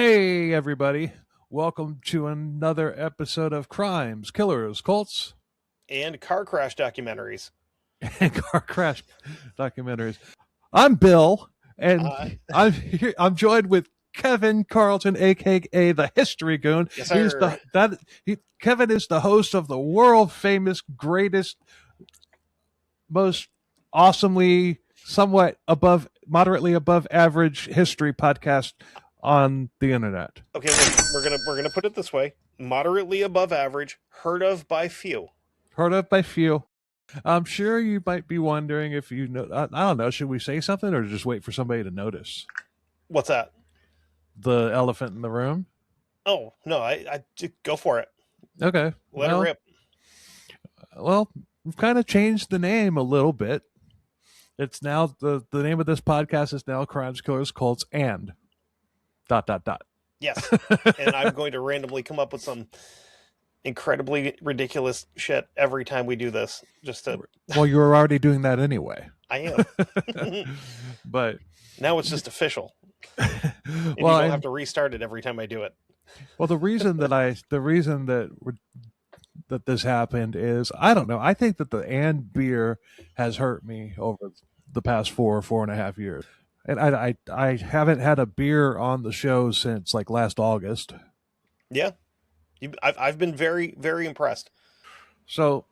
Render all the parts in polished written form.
Hey, everybody. Welcome to another episode of Crimes, Killers, Cults, and car crash documentaries. and car crash documentaries. I'm Bill, and I'm joined with Kevin Carlton, aka the History Goon. Yes, sir. Kevin is the host of the world famous, greatest, most awesomely, somewhat moderately above average history podcast on the internet. Okay, we're gonna put it this way: moderately above average, heard of by few. Heard of by few. I'm sure you might be wondering if you know. I don't know. Should we say something or just wait for somebody to notice? What's that? The elephant in the room. Oh no, I go for it. Okay, Let it rip. Well, we've kind of changed the name a little bit. It's now the name of this podcast is now Crimes, Killers, Cults, and ... Yes, and I'm going to randomly come up with some incredibly ridiculous shit every time we do this. Just to well, you were already doing that anyway. I am, but now it's just official. Well, you don't have to restart it every time I do it. Well, the reason that this happened is I don't know. I think that the and beer has hurt me over the past 4.5 years. And I haven't had a beer on the show since like last August. Yeah, I've been very, very impressed. So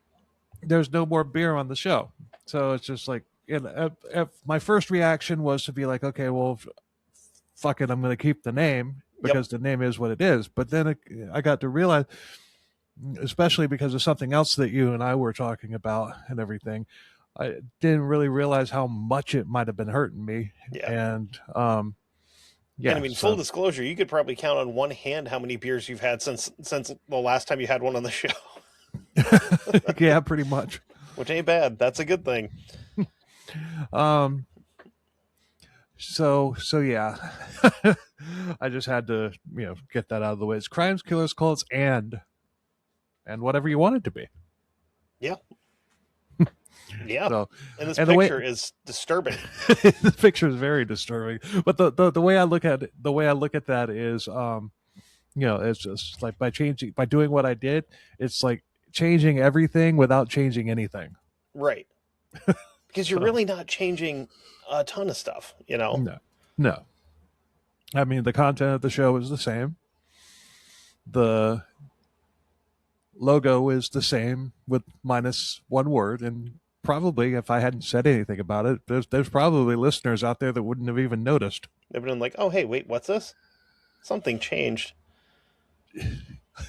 there's no more beer on the show. So it's just like, if my first reaction was to be like, okay, well, fuck it, I'm going to keep the name because the name is what it is. But then I got to realize, especially because of something else that you and I were talking about and everything, I didn't really realize how much it might have been hurting me. Yeah. And, and I mean, full disclosure, you could probably count on one hand how many beers you've had since the last time you had one on the show. Yeah, pretty much. Which ain't bad. That's a good thing. So yeah, I just had to, get that out of the way. It's Crimes, Killers, Cults, and whatever you want it to be. Yeah. Yeah, so, and this picture is disturbing. The picture is very disturbing. But the way I look at it, that is, it's just like by doing what I did, it's like changing everything without changing anything. Right. Because you're really not changing a ton of stuff, No. I mean, the content of the show is the same. The logo is the same with minus one word, and probably if I hadn't said anything about it, there's probably listeners out there that wouldn't have even noticed. They've been like, oh, hey, wait, what's this? Something changed.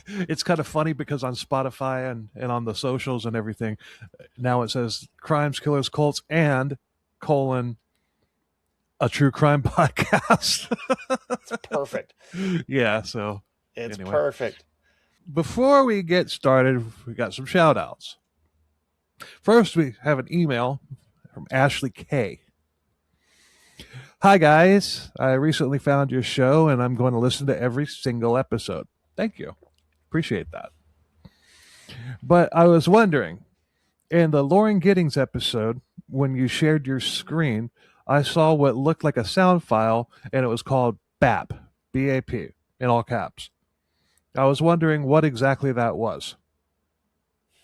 It's kind of funny because on Spotify and on the socials and everything, now it says Crimes, Killers, Cults, and a true crime podcast. It's perfect. Yeah, so it's anyway. Perfect. Before we get started, we got some shout outs. First, we have an email from Ashley K. Hi, guys. I recently found your show, and I'm going to listen to every single episode. Thank you. Appreciate that. But I was wondering, in the Lauren Giddings episode, when you shared your screen, I saw what looked like a sound file, and it was called BAP, B-A-P, in all caps. I was wondering what exactly that was.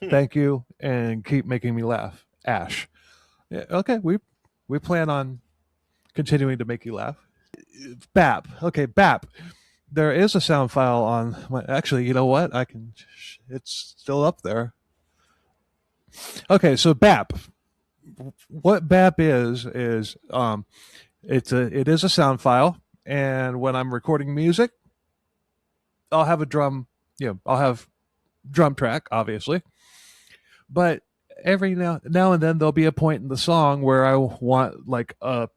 Thank you, and keep making me laugh. Ash. Yeah, okay, we plan on continuing to make you laugh. BAP. Okay, BAP. There is a sound file on my... Actually, you know what? It's still up there. Okay, so BAP. What BAP is it is a sound file, and when I'm recording music, I'll have a drum, I'll have drum track, obviously. But every now and then there'll be a point in the song where I want like a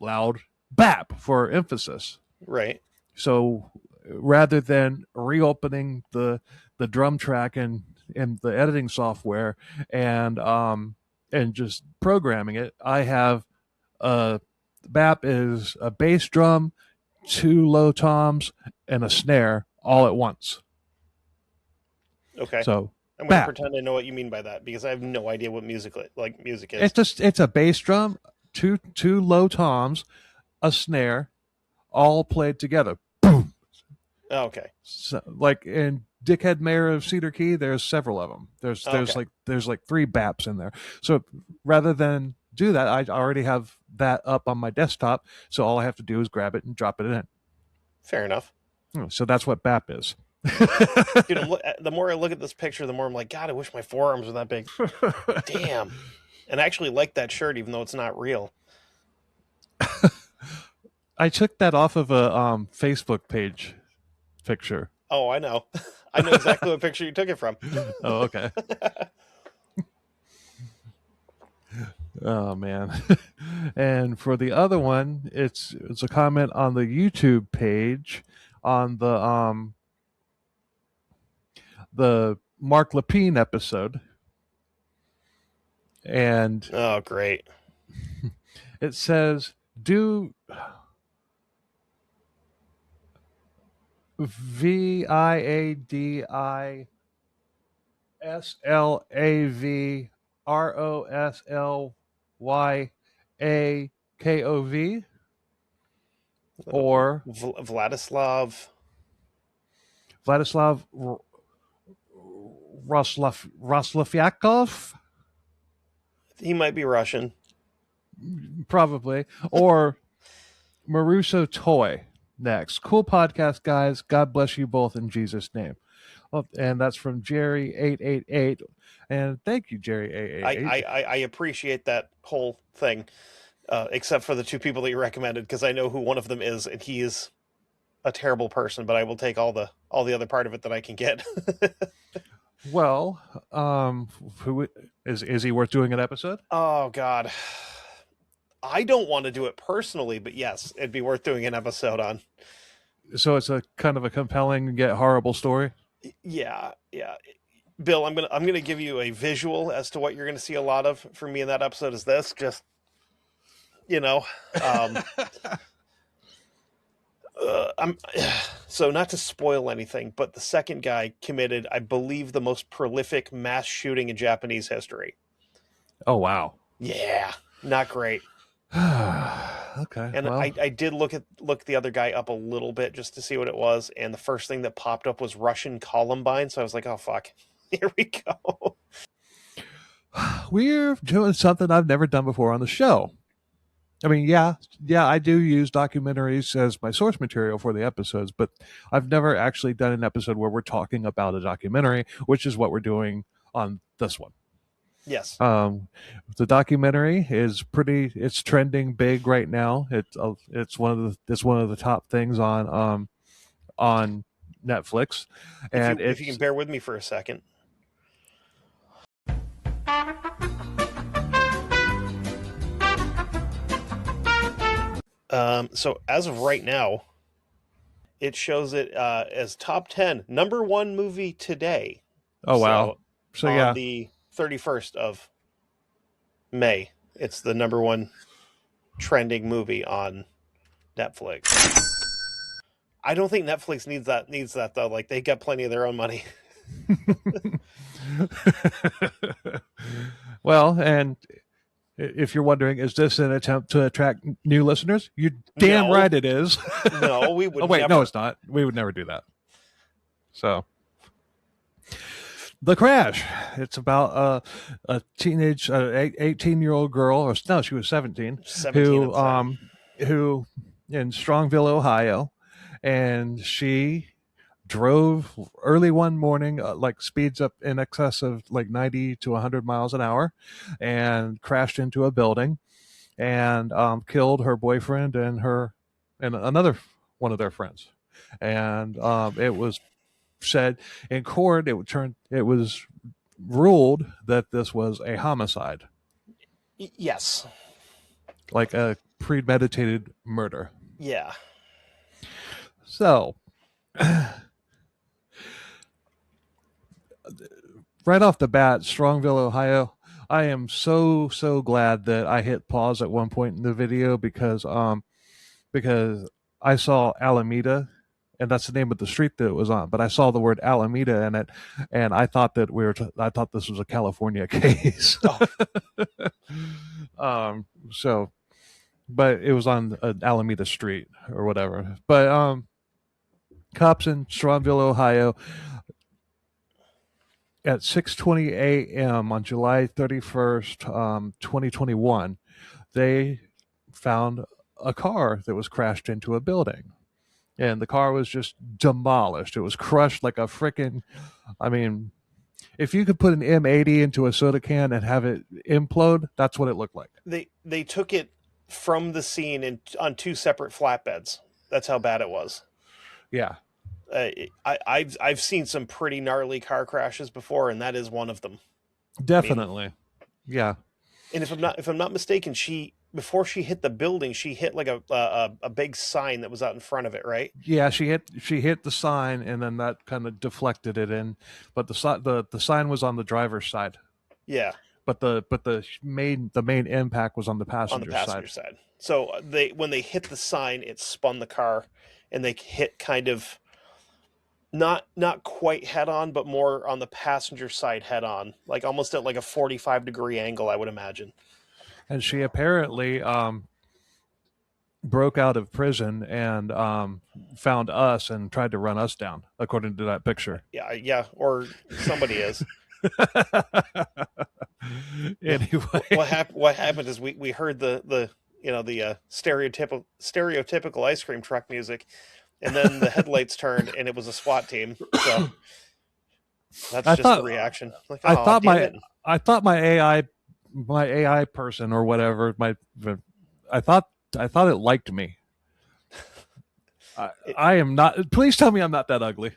loud BAP for emphasis. Right. So rather than reopening the drum track in the editing software and just programming it, I have BAP is a bass drum, 2 low toms, and a snare all at once. Okay. So I'm going to pretend I know what you mean by that because I have no idea what music is. It's a bass drum, two low toms, a snare, all played together. Boom, Oh, okay. So, like in Dickhead Mayor of Cedar Key, there's several of them. There's like 3 BAPs in there. So rather than do that, I already have that up on my desktop. So all I have to do is grab it and drop it in. Fair enough. So that's what BAP is. Dude, the more I look at this picture, the more I'm like, God, I wish my forearms were that big. Damn. And I actually like that shirt, even though it's not real. I took that off of a Facebook page picture. Oh, I know. I know exactly what picture you took it from. Oh, okay. Oh man. And for the other one, it's a comment on the YouTube page on the Mark Lapine episode. And oh, great. It says, do VIADISLAVROSLYAKOV or Vladislav Roslavyakov. He might be Russian. Probably. Or Maruso Toy next. Cool podcast, guys. God bless you both in Jesus' name. Well, and that's from Jerry888. And thank you, Jerry888. I appreciate that whole thing, except for the 2 people that you recommended, because I know who one of them is, and he is a terrible person, but I will take all the other part of it that I can get. Well, who is he worth doing an episode? Oh God. I don't want to do it personally, but yes, it'd be worth doing an episode on. So it's a kind of a compelling yet horrible story. Yeah. Bill, I'm gonna give you a visual as to what you're gonna see a lot of for me in that episode. Is this just, so not to spoil anything, but the second guy committed, I believe, the most prolific mass shooting in Japanese history. Oh wow. Yeah, not great. Okay. And well, I did look the other guy up a little bit just to see what it was, and the first thing that popped up was Russian Columbine, so I was like, oh fuck, here we go. We're doing something I've never done before on the show. I mean, yeah, I do use documentaries as my source material for the episodes, but I've never actually done an episode where we're talking about a documentary, which is what we're doing on this one. Yes. The documentary is it's trending big right now. It's one of the top things on Netflix. And if you can bear with me for a second. So as of right now, it shows it as top 10 number 1 movie today. Oh wow! So on the 31st of May, it's the number 1 trending movie on Netflix. I don't think Netflix needs that though. Like, they got plenty of their own money. Well, and if you're wondering, is this an attempt to attract new listeners? You're damn right it is. No, we would. Oh wait, no, it's not. We would never do that. So, The Crash. It's about a teenage, 18-year-old girl, or no, she was 17, who in Strongville, Ohio, and she drove early one morning, like speeds up in excess of like 90 to 100 miles an hour, and crashed into a building and killed her boyfriend and another one of their friends. And it was said in court, it was ruled that this was a homicide. Yes. Like a premeditated murder. Yeah. So right off the bat, Strongville, Ohio, I am so glad that I hit pause at one point in the video because I saw Alameda, and that's the name of the street that it was on, but I saw the word Alameda in it, and I thought that I thought this was a California case. Oh. But it was on Alameda Street or whatever. But Cops in Strawnville, Ohio, at 6:20 a.m. on July 31st, 2021, they found a car that was crashed into a building. And the car was just demolished. It was crushed like a freaking, I mean, if you could put an M80 into a soda can and have it implode, that's what it looked like. They took it from the scene on two separate flatbeds. That's how bad it was. Yeah. I've seen some pretty gnarly car crashes before, and that is one of them. Definitely. I mean, yeah. And if I'm not mistaken, before she hit the building, she hit like a big sign that was out in front of it, right? Yeah, she hit the sign, and then that kind of deflected it in. But the sign was on the driver's side. Yeah. But the main impact was on the passenger side. So when they hit the sign, it spun the car, and they hit kind of not quite head on, but more on the passenger side head on, like almost at like a 45-degree angle, I would imagine. And she apparently broke out of prison and found us and tried to run us down, according to that picture. Yeah, or somebody is. Anyway, what happened is we heard the stereotypical ice cream truck music, and then the headlights turned, and it was a SWAT team. So that's the reaction. Like, I thought my AI person or whatever, I thought it liked me. I am not. Please tell me I'm not that ugly.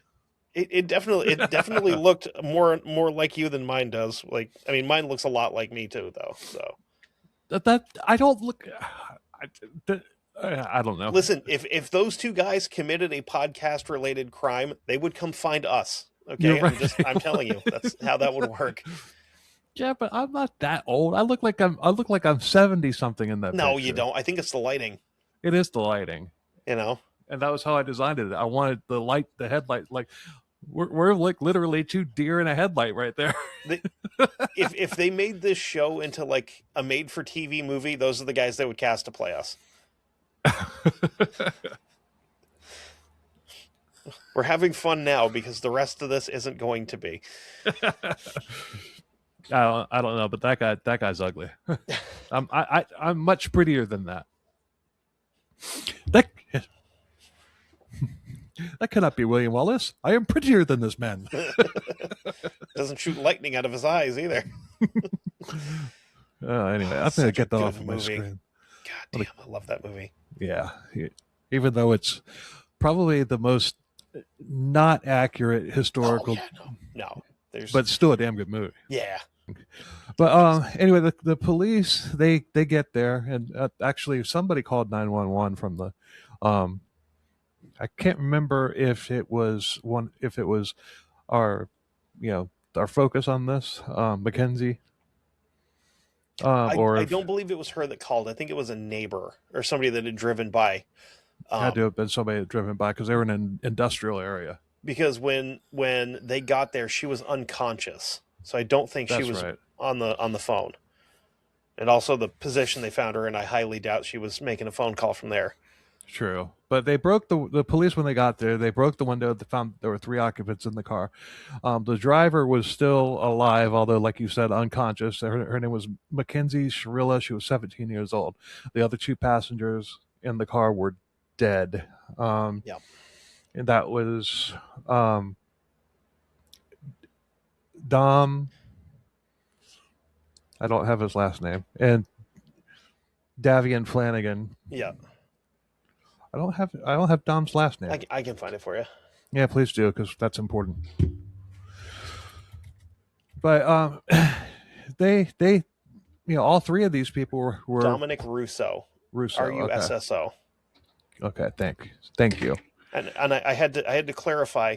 It definitely looked more like you than mine does. Like, I mean, mine looks a lot like me too, though. So that I don't look. I don't know. Listen, if those two guys committed a podcast related crime, they would come find us. Okay, right. I'm telling you, that's how that would work. Yeah, but I'm not that old. I look like I'm 70 something in that. No, picture. You don't. I think it's the lighting. It is the lighting. You know, and that was how I designed it. I wanted the headlight, like we're like literally two deer in a headlight right there. If they made this show into like a made for TV movie, those are the guys they would cast to play us. We're having fun now because the rest of this isn't going to be. I don't know, but that guy's ugly. I'm much prettier than that. That cannot be William Wallace. I am prettier than this man. Doesn't shoot lightning out of his eyes either. Anyway, I'm going to get that off of my screen. God damn, I love that movie. Yeah. Even though it's probably the most not accurate historical. No. But still a damn good movie. Yeah. But anyway, the police, they get there, and actually somebody called 911 from the I can't remember if it was our our focus on this, Mackenzie. I don't believe it was her that called. I think it was a neighbor or somebody that had driven by. Had to have been somebody that driven by because they were in an industrial area. Because when they got there, she was unconscious, so I don't think she was on the phone. And also the position they found her in, I highly doubt she was making a phone call from there. True, but they broke the police when they got there. They broke the window. They found there were 3 occupants in the car. The driver was still alive, although, like you said, unconscious. Her name was Mackenzie Shirilla. She was 17 years old. The other 2 passengers in the car were dead. And that was Dom. I don't have his last name. And Davian Flanagan. Yeah. I don't have Dom's last name. I can find it for you. Yeah, please do, because that's important. But they all 3 of these people were Dominic Russo. Russo. Okay, thank you. And I had to clarify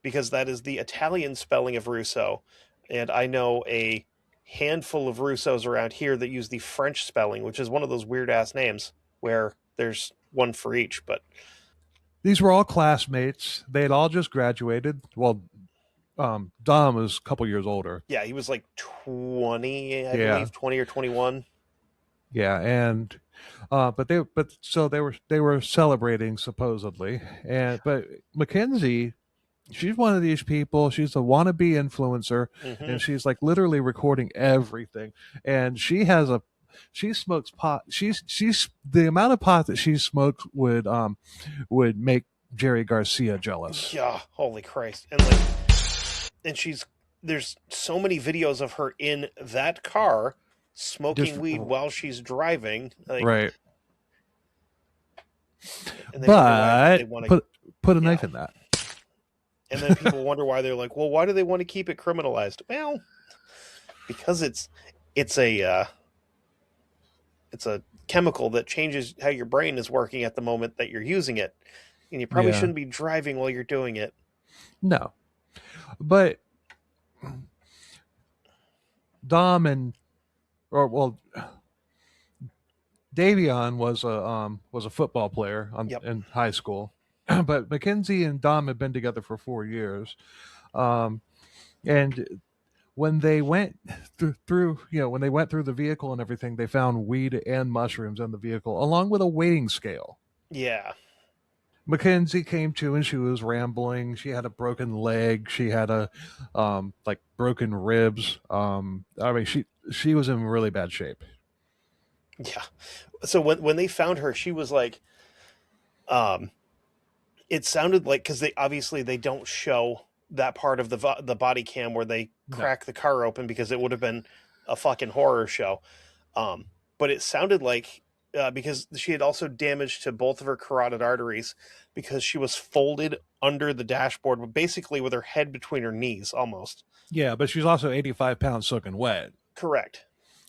because that is the Italian spelling of Russo, and I know a handful of Russos around here that use the French spelling, which is one of those weird ass names where there's one for each. But these were all classmates. They had all just graduated. Well, Dom was a couple years older. Yeah, he was like 20, I believe, 20 or 21. Yeah, and but they were celebrating supposedly, and but Mackenzie, she's one of these people. She's a wannabe influencer, Hmm. and she's like literally recording everything. And she smokes pot. She's the amount of pot that she smokes would make Jerry Garcia jealous. Yeah, holy Christ. And like, and there's so many videos of her in that car Just smoking weed while she's driving. Like, right, and they wonder why they but want to, put a yeah. knife in that. And then people wonder why they're like, well, why do they want to keep it criminalized? Well, because it's a it's a chemical that changes how your brain is working at the moment that you're using it, and you probably Yeah, shouldn't be driving while you're doing it. no, but Dom and or well, Davion was a football player Yep. in high school, but Mackenzie and Dom had been together for 4 years, um, and when they went when they went through the vehicle and everything, they found weed and mushrooms in the vehicle, along with a weighing scale. Yeah. Mackenzie came to and she was rambling. She had a broken leg. She had a like broken ribs. I mean, she was in really bad shape. Yeah. So when they found her, she was like, um, it sounded like, because they don't show that part of the body cam where they No, crack the car open, because it would have been a fucking horror show. But it sounded like, because she had also damage to both of her carotid arteries, because she was folded under the dashboard, but basically with her head between her knees almost. yeah, but she's also 85 pounds soaking wet. Correct.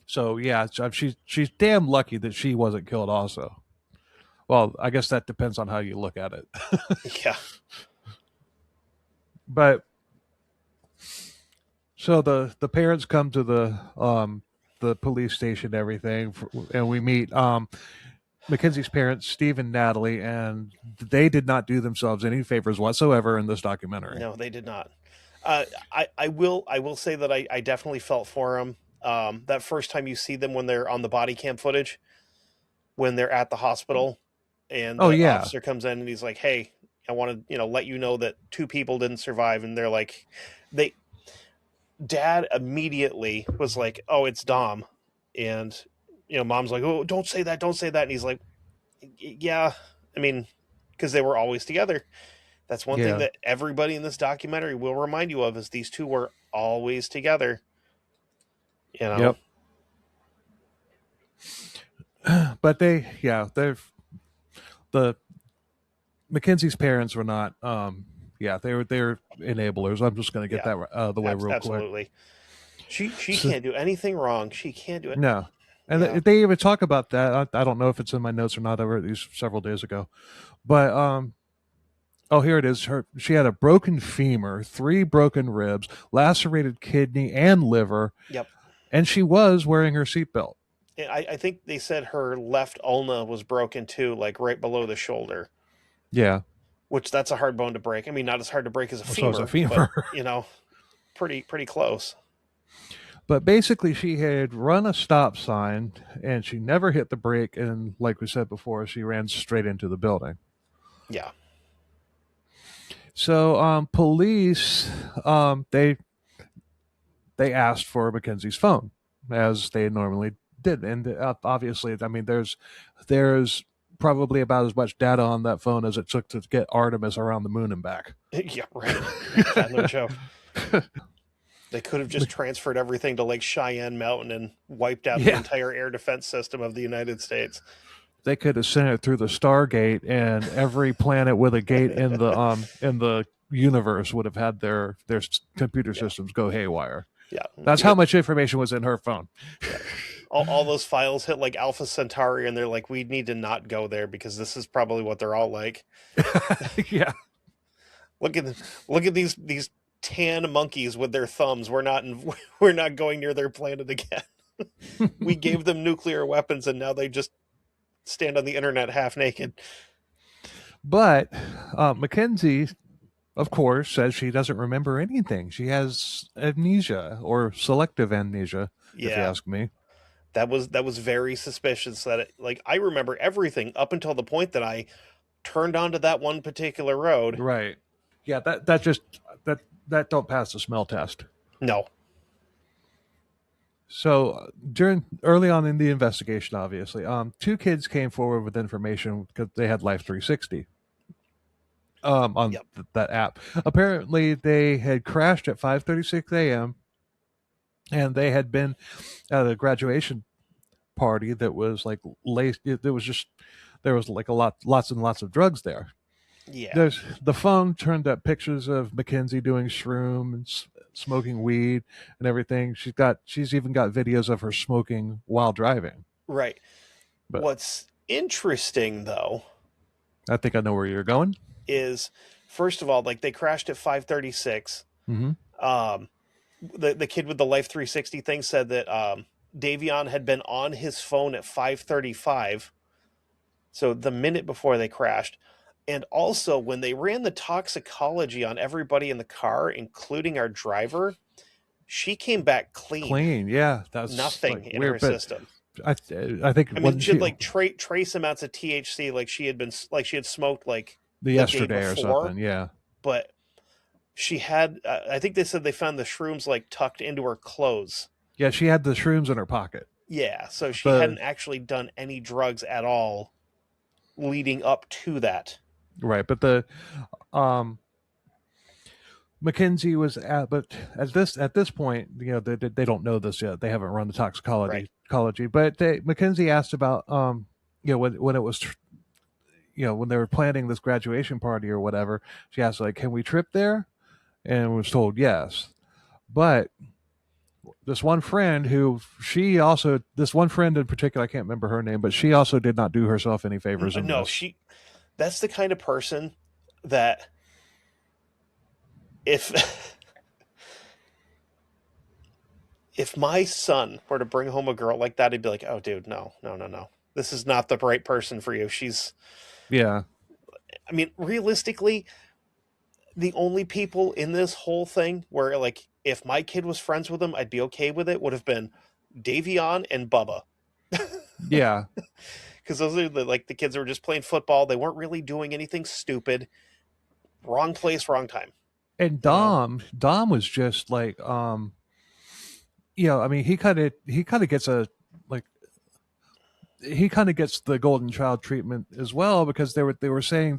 So yeah, she's damn lucky that she wasn't killed. Also, well, I guess that depends on how you look at it. Yeah. But so the parents come to the police station, and everything, and we meet Mackenzie's parents, Steve and Natalie, and they did not do themselves any favors whatsoever in this documentary. No, they did not. I will say that I definitely felt for them. That first time you see them when they're on the body cam footage, when they're at the hospital, and Oh the yeah, officer comes in and he's like, "Hey, I want to let you know that two people didn't survive," and they're like, they dad immediately was like, "Oh, it's Dom," and mom's like, "Oh, don't say that," and he's like, "Yeah, I mean, because they were always together." That's one thing yeah, that everybody in this documentary will remind you of, is these two were always together. You know, yep. But they're the Mackenzie's parents were not. Yeah, they're enablers. I'm just going to get yeah, that out of the way real quick. absolutely. She So, can't do anything wrong. She can't do it. no, and Yeah. they even talk about that. I don't know if it's in my notes or not. I read these several days ago, but oh, here it is. She had a broken femur, three broken ribs, lacerated kidney and liver, Yep. and she was wearing her seatbelt. I think they said her left ulna was broken too, like right below the shoulder, Yeah, which that's a hard bone to break. I mean, not as hard to break as a so it's a femur, but femur. pretty close. But basically, she had run a stop sign and she never hit the brake. And like we said before, she ran straight into the building. Yeah. So, police, they asked for Mackenzie's phone as they normally did, and obviously, I mean, there's probably about as much data on that phone as it took to get Artemis around the moon and back. Yeah. Right. Yeah. No joke. They could have just transferred everything to like Cheyenne Mountain and wiped out the Yeah, entire air defense system of the United States. they could have sent it through the Stargate, and every planet with a gate in the universe would have had their computer Yeah. systems go haywire. Yeah. That's how Because much information was in her phone. yeah, all those files hit like Alpha Centauri, and they're like, we need to not go there because this is probably what they're all like. Yeah, Look at look at these tan monkeys with their thumbs. We're not going near their planet again. We gave them nuclear weapons, and now they just stand on the internet half naked. but Mackenzie, of course, says she doesn't remember anything. She has amnesia or selective amnesia, if you Yeah, ask me. That was very suspicious. Like I remember everything up until the point that I turned onto that one particular road. Right. Yeah, that just that don't pass the smell test. No. So during early on in the investigation, obviously, two kids came forward with information because they had Life 360 on Yep. that app. Apparently, they had crashed at 5:36 a.m. and they had been at a graduation party that was like laced. There was just there was like lots and lots of drugs there. Yeah. There's the phone turned up pictures of Mackenzie doing shroom and smoking weed and everything. She's even got videos of her smoking while driving. Right. But What's interesting though I think I know where you're going. is, first of all, like they crashed at 5:36. Mm-hmm. Um, the kid with the Life 360 thing said that Davion had been on his phone at 5:35, so the minute before they crashed. And also, when they ran the toxicology on everybody in the car, including our driver, she came back clean. Clean, yeah, that's Nothing like in weird, her system. I think I mean, she had like trace amounts of THC, like she had smoked like the day yesterday or before. something. Yeah, But she had, I think they said they found the shrooms like tucked into her clothes. yeah, she had the shrooms in her pocket. Yeah, so she hadn't actually done any drugs at all leading up to that. Right, but the Mackenzie was but at this point, they don't know this yet. They haven't run the toxicology, but Mackenzie asked about when it was when they were planning this graduation party or whatever. She asked like, "Can we trip there?" And was told yes. But this one friend this one friend in particular, I can't remember her name, but she also did not do herself any favors in No, this. That's the kind of person that if if my son were to bring home a girl like that, he'd be like, "Oh, dude, no. This is not the right person for you." Yeah. I mean, realistically, the only people in this whole thing where, like, if my kid was friends with him, I'd be okay with it, would have been Davion and Bubba. Yeah. Because those are the kids that were just playing football. They weren't really doing anything stupid. Wrong place, wrong time. And Dom was just like, I mean, he kind of gets he kind of gets the golden child treatment as well, because they were saying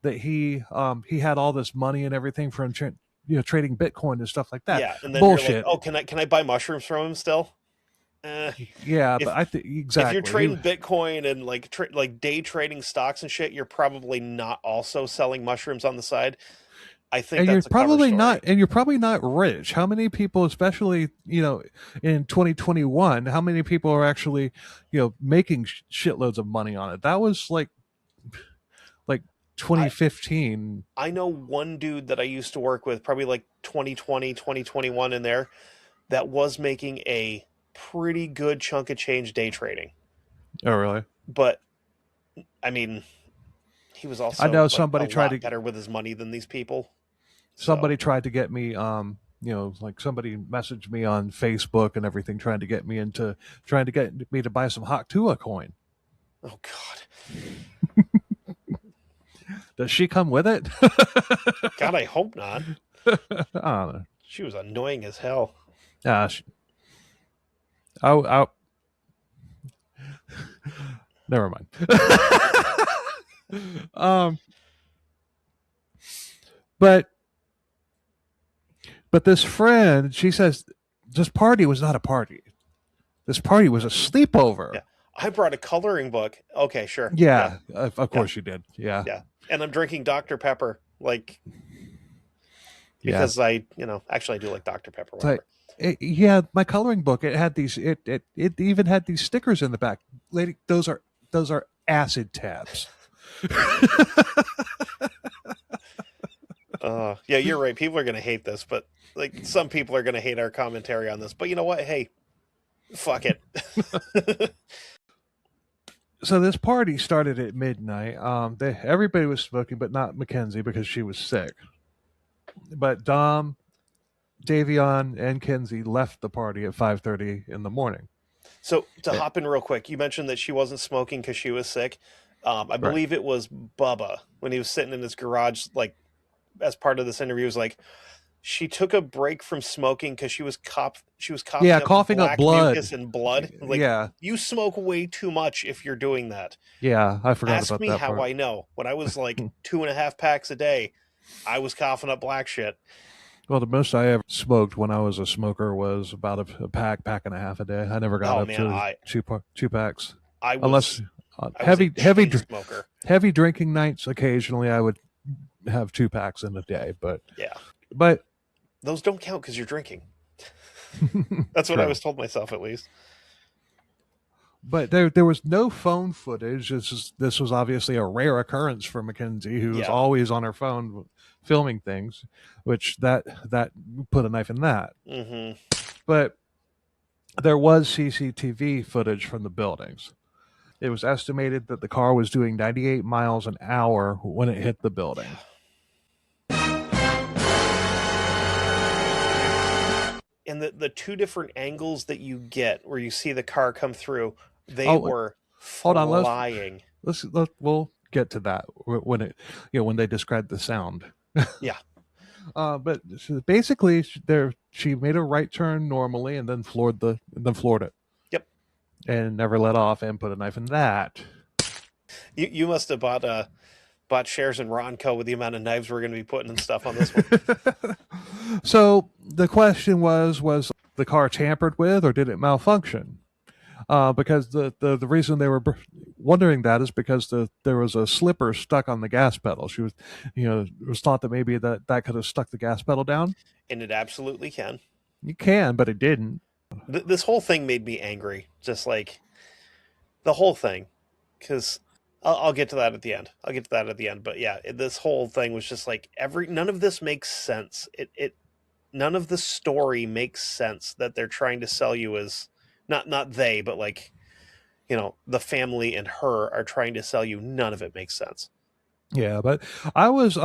that he had all this money and everything from trading Bitcoin and stuff like that. Yeah, and then bullshit. You're like, oh, can I buy mushrooms from him still? Yeah, but I think exactly. If you're trading Bitcoin and like day trading stocks and shit, you're probably not also selling mushrooms on the side. I think and that's you're probably not, and you're probably not rich. How many people, especially in 2021, how many people are actually making shitloads of money on it? That was like 2015. I know one dude that I used to work with, probably like 2020, 2021 in there, that was making a pretty good chunk of change day trading. Oh, really? But I mean, he was also, I know somebody tried to better with his money than these people. Somebody tried to get me, somebody messaged me on Facebook and everything, trying to get me to buy some Haktua coin. Oh God. Does she come with it? God, I hope not. I don't know. She was annoying as hell. Never mind. But this friend, she says, this party was not a party. This party was a sleepover. Yeah. I brought a coloring book. Okay, sure. Yeah. Of course you did. Yeah. Yeah. And I'm drinking Dr. Pepper, because I actually I do like Dr. Pepper. My coloring book, it had these, it even had these stickers in the back. Lady, those are acid tabs. Yeah, you're right. People are going to hate this, but some people are going to hate our commentary on this. But you know what? Hey, fuck it. So this party started at midnight. Everybody was smoking, but not Mackenzie because she was sick. But Dom, Davion, and Kenzie left the party at 5:30 in the morning. So to hop in real quick, you mentioned that she wasn't smoking because she was sick. I Right. believe it was Bubba when he was sitting in his garage, like as part of this interview, was like she took a break from smoking because she was Yeah, coughing up coughing up black blood. mucus and blood. Like Yeah, you smoke way too much if you're doing that. yeah, I forgot Ask about me that how part. I know. When I was like 2.5 packs a day, I was coughing up black shit. Well, the most I ever smoked when I was a smoker was about a pack and a half a day. I never got Oh up man, to two packs, I unless was I was a chain smoker. heavy drinking nights. Occasionally, I would have 2 packs in a day, Yeah, but those don't count because you're drinking. That's what I true. was told myself, at least. But there was no phone footage. This was obviously a rare occurrence for Mackenzie, who was Yeah. always on her phone filming things, which that put a knife in that. Mm-hmm. But there was CCTV footage from the buildings. It was estimated that the car was doing 98 miles an hour when it hit the building. And the two different angles that you get where you see the car come through, they Oh, were hold on, flying. we'll get to that when it when they describe the sound. Yeah. But basically, she made a right turn normally and then floored it. Yep. And never let off and put a knife in that. You must have bought shares in Ronco with the amount of knives we're going to be putting and stuff on this one. So the question was the car tampered with or did it malfunction? Because the reason they were wondering that is because there was a slipper stuck on the gas pedal. She was, it was thought that maybe that could have stuck the gas pedal down. And it absolutely can. You can, but it didn't. This whole thing made me angry. Just like the whole thing. Because I'll get to that at the end. But yeah, this whole thing was just like none of this makes sense. None of the story makes sense that they're trying to sell you as not they, but like, the family and her are trying to sell you. None of it makes sense. Yeah, but I was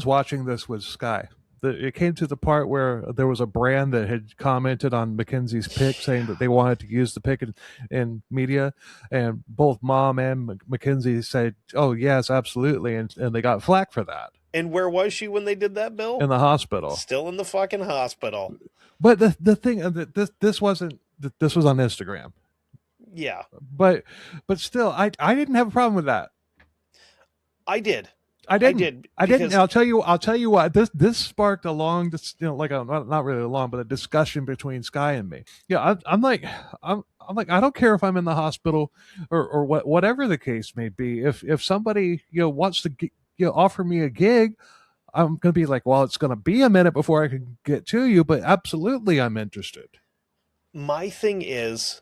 watching this with Sky. It came to the part where there was a brand that had commented on Mackenzie's pic saying that they wanted to use the pic in media, and both Mom and Mackenzie said, "Oh yes, absolutely," and they got flack for that. And where was she when they did that, Bill? In the hospital. Still in the fucking hospital. But the thing that this wasn't, this was on Instagram. Yeah. But still, I didn't have a problem with that. I did. I didn't. I'll tell you what. This sparked a long, like not really long, but a discussion between Sky and me. Yeah, I'm like, I don't care if I'm in the hospital or whatever the case may be. If somebody wants to offer me a gig, I'm gonna be like, well, it's gonna be a minute before I can get to you, but absolutely, I'm interested. My thing is,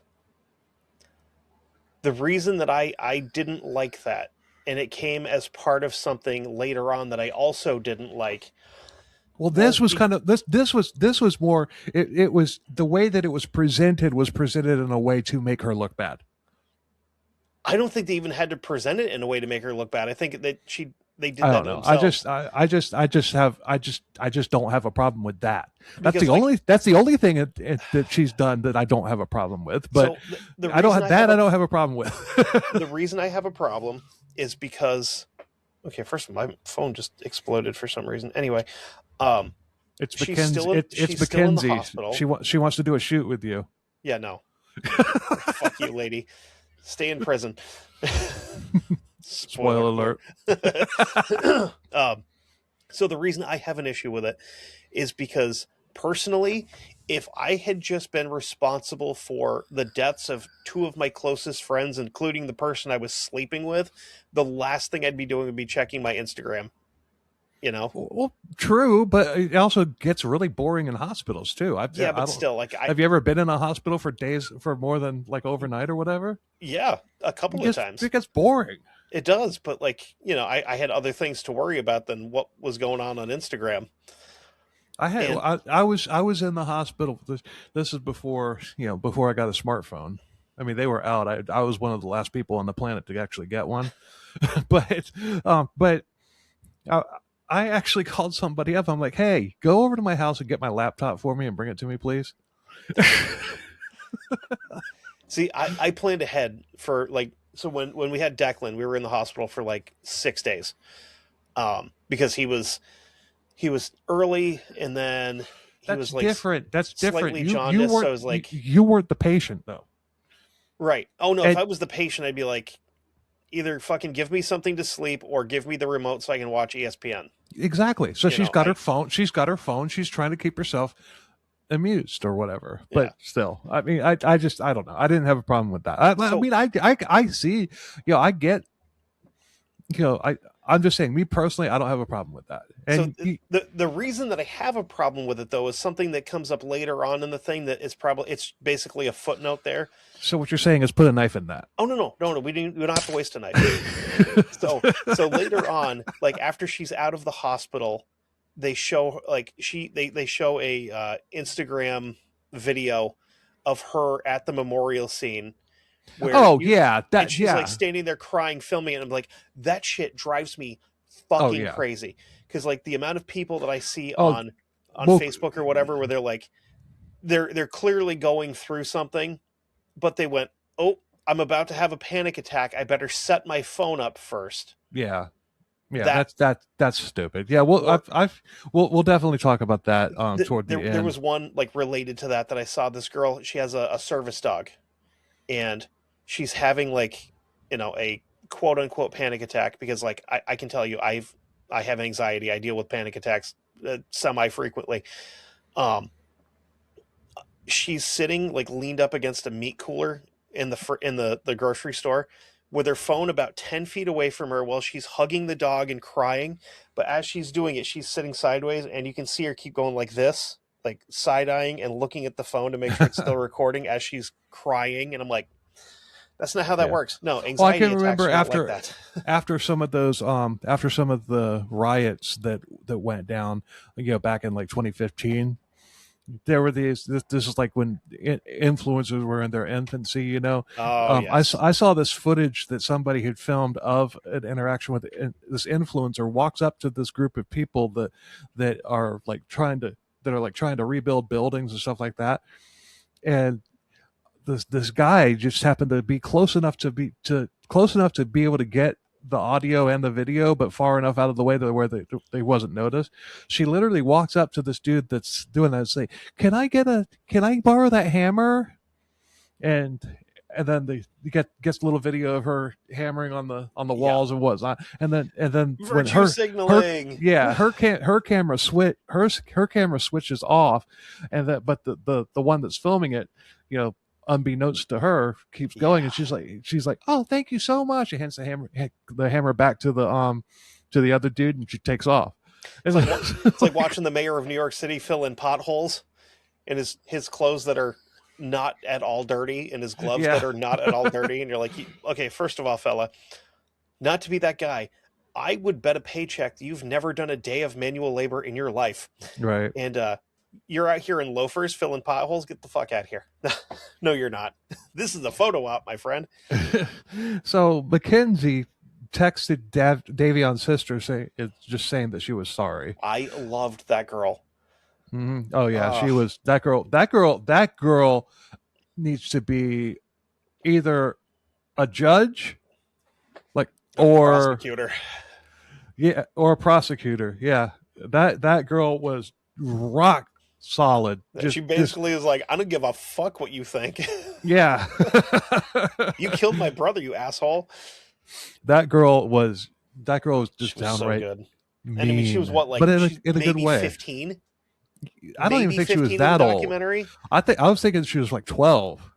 the reason that I didn't like that, and it came as part of something later on that I also didn't like. Well, this was kind of this was more. It was the way that it was presented in a way to make her look bad. I don't think they even had to present it in a way to make her look bad. I think that they did I that don't know. themselves. I just don't have a problem with that. That's the only thing that she's done that I don't have a problem with. But so I don't have a problem with. The reason I have a problem is because, okay, first my phone just exploded for some reason. Anyway, it's Mackenzie. It's Mackenzie. She wants to do a shoot with you. Yeah, no. Fuck you, lady. Stay in prison. Spoiler alert. So the reason I have an issue with it is because personally, if I had just been responsible for the deaths of two of my closest friends, including the person I was sleeping with, the last thing I'd be doing would be checking my Instagram. Well, true, but it also gets really boring in hospitals too. Still, have you ever been in a hospital for days, for more than like overnight or whatever? Yeah, a couple of times. It gets boring. It does, but I had other things to worry about than what was going on Instagram. I was in the hospital. This is before I got a smartphone. I mean, they were out. I was one of the last people on the planet to actually get one, but I actually called somebody up. I'm like, hey, go over to my house and get my laptop for me and bring it to me, please. See, I planned ahead for like, so when we had Declan, we were in the hospital for like 6 days, because he was early, and then he That's was like different. That's different. slightly jaundiced. So I was like, you weren't the patient though. right. Oh no, if And I was the patient, I'd be like, either fucking give me something to sleep or give me the remote so I can watch ESPN. exactly. So You she's know, got her phone. She's got her phone. She's trying to keep herself amused or whatever. yeah. But still, I mean, I just, I don't know. I didn't have a problem with that. I So mean, I see, I get, I'm just saying, me personally, I don't have a problem with that. so And the reason that I have a problem with it though is something that comes up later on in the thing that is probably, it's basically a footnote there. so what you're saying is put a knife in that. Oh no, we don't have to waste a knife. So later on, like after she's out of the hospital, they show like they show a Instagram video of her at the memorial scene where Oh yeah, and she's like standing there crying, filming it. And I'm like, that shit drives me Oh fucking yeah. crazy. Because like the amount of people that I see Oh, on well, Facebook or whatever, where they're like, they're clearly going through something, but they went, oh, I'm about to have a panic attack. I better set my phone up first. yeah. Yeah, that's stupid. Yeah, well, we'll definitely talk about that toward the end. There was one like related to that I saw. This girl, she has a service dog, and she's having like, a quote unquote panic attack because like I can tell you I have anxiety. I deal with panic attacks semi frequently. She's sitting like leaned up against a meat cooler in the grocery store with her phone about 10 feet away from her while she's hugging the dog and crying. But as she's doing it, she's sitting sideways, and you can see her keep going like this, like side-eyeing and looking at the phone to make sure it's still recording as she's crying. And I'm like, that's not how that works. No, anxiety well, I can attacks remember are not like that. after some of those after some of the riots that went down, back in like 2015. There were this is like when influencers were in their infancy. Oh, yes. I saw this footage that somebody had filmed of an interaction with this influencer walks up to this group of people that are like trying to rebuild buildings and stuff like that, and this guy just happened to be close enough to be able to get the audio and the video, but far enough out of the way that where they wasn't noticed. She literally walks up to this dude that's doing that and say, can I borrow that hammer? And then gets a little video of her hammering on the walls and whatnot. And then when Virtue signaling. her camera switches off, and but the one that's filming it, unbeknownst to her, keeps going, and she's like, oh, thank you so much. She hands the hammer back to the other dude, and she takes off. It's like watching the mayor of New York City fill in potholes in his clothes that are not at all dirty, and his gloves that are not at all dirty. And you're like, okay, first of all, fella, not to be that guy, I would bet a paycheck that you've never done a day of manual labor in your life. Right. And you're out here in loafers filling potholes. Get the fuck out of here. No, you're not. This is a photo op, my friend. So Mackenzie texted Davion's sister saying that she was sorry. I loved that girl. Mm-hmm. Oh yeah, she was that girl. That girl needs to be either a judge, or a prosecutor. Yeah, or a prosecutor. Yeah, that girl was rock solid. She basically is like, I don't give a fuck what you think. Yeah. You killed my brother, you asshole. That girl was just downright so good. mean. And I mean, she was what, like, but in a good way. 15? I don't even think she was that old. I was thinking she was like 12.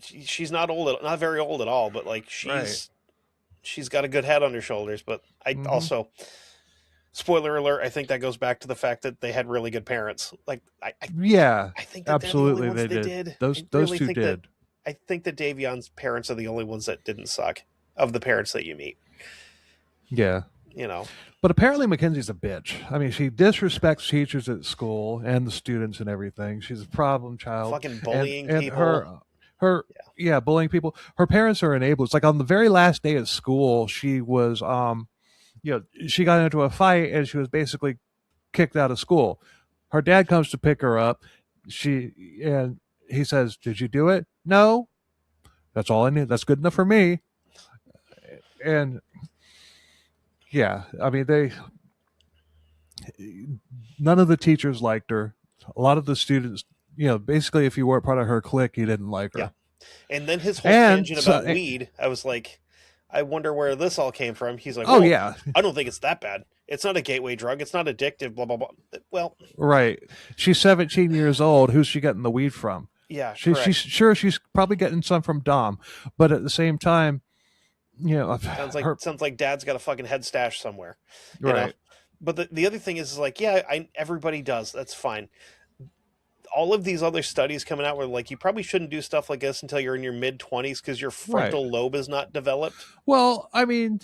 She's not old, not very old at all, but like she's got a good head on her shoulders. But also, spoiler alert, I think that goes back to the fact that they had really good parents. Like, I think that absolutely they did. Those two did. I think that Davion's parents are the only ones that didn't suck of the parents that you meet. Yeah. But apparently Mackenzie's a bitch. I mean, she disrespects teachers at school and the students and everything. She's a problem child. Fucking bullying and people. Bullying people. Her parents are enablers. Like on the very last day of school, she was, she got into a fight and she was basically kicked out of school. Her dad comes to pick her up. He says, "Did you do it?" "No." That's all I need. That's good enough for me. And yeah, I mean, none of the teachers liked her. A lot of the students, basically, if you weren't part of her clique, you didn't like her. Yeah. And then his whole And tangent about weed, I was like, I wonder where this all came from. He's like, oh well, yeah, I don't think it's that bad. It's not a gateway drug. It's not addictive, blah, blah, blah. Well, right. She's 17 years old. Who's she getting the weed from? yeah, She's probably getting some from Dom, but at the same time, sounds like dad's got a fucking head stash somewhere. You right. know? But the other thing is like, yeah, everybody does. That's fine. All of these other studies coming out where like you probably shouldn't do stuff like this until you're in your mid 20s because your frontal lobe is not developed. Well, I mean,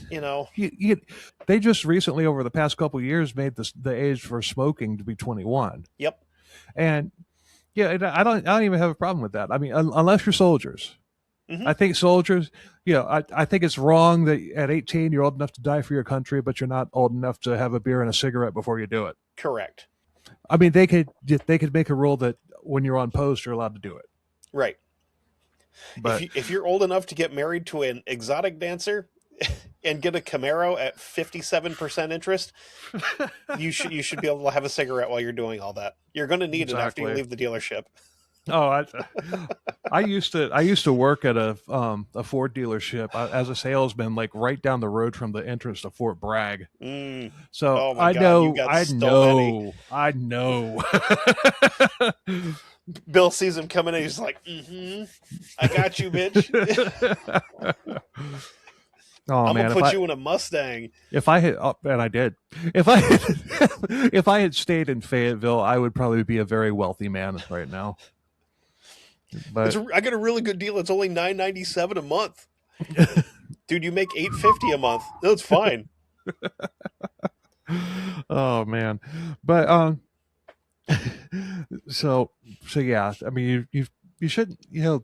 they just recently over the past couple of years made the age for smoking to be 21. Yep. And yeah, I don't even have a problem with that. I mean, unless you're soldiers. Mm-hmm. I think soldiers, I think it's wrong that at 18 you're old enough to die for your country, but you're not old enough to have a beer and a cigarette before you do it. Correct. I mean, they could make a rule that when you're on post, you're allowed to do it. Right. But if you're old enough to get married to an exotic dancer and get a Camaro at 57% interest, you should be able to have a cigarette while you're doing all that. You're going to need it after you leave the dealership. Oh, I used to work at a Ford dealership as a salesman, like right down the road from the entrance to Fort Bragg. So oh my God, I know. Bill sees him coming in. He's like, I got you, bitch. Oh, I'm gonna put you in a Mustang. If I had, and I did. If I had stayed in Fayetteville, I would probably be a very wealthy man right now. But I got a really good deal. It's only $9.97 a month. Dude, you make $8.50 a month. That's fine. Oh man, but so yeah. I mean, you shouldn't. You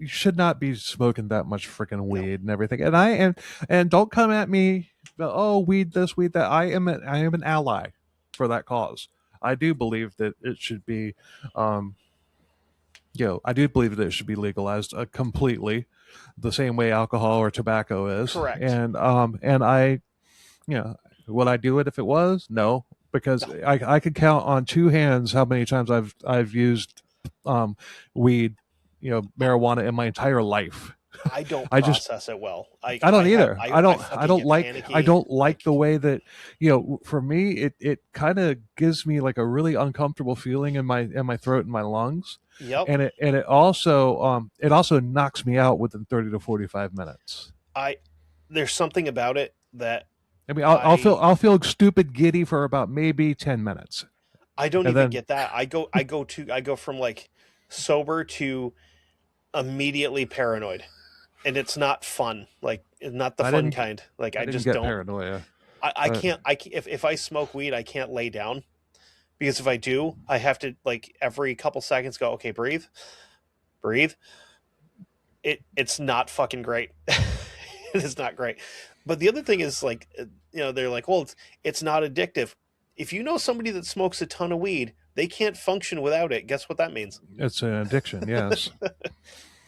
should not be smoking that much freaking weed and everything. And don't come at me. Oh, weed this, weed that. I am an ally for that cause. I do believe that it should be. I do believe that it should be legalized completely, the same way alcohol or tobacco is. Correct. And I, would I do it if it was? No, because I could count on two hands how many times I've used weed, marijuana in my entire life. I don't process it well. I don't either. I don't like the way that, for me, it kind of gives me like a really uncomfortable feeling in my throat and my lungs. Yep. And it also knocks me out within 30 to 45 minutes. There's something about it that I mean, I'll feel stupid giddy for about maybe 10 minutes. I don't even get that. I go from like sober to immediately paranoid. And it's not fun, like not the fun kind. Like I just don't. Paranoia. I can't. If I smoke weed, I can't lay down because if I do, I have to like every couple seconds go. Okay, breathe. It's not fucking great. It is not great. But the other thing is like they're like, well, it's not addictive. If you know somebody that smokes a ton of weed, they can't function without it. Guess what that means? It's an addiction. Yes.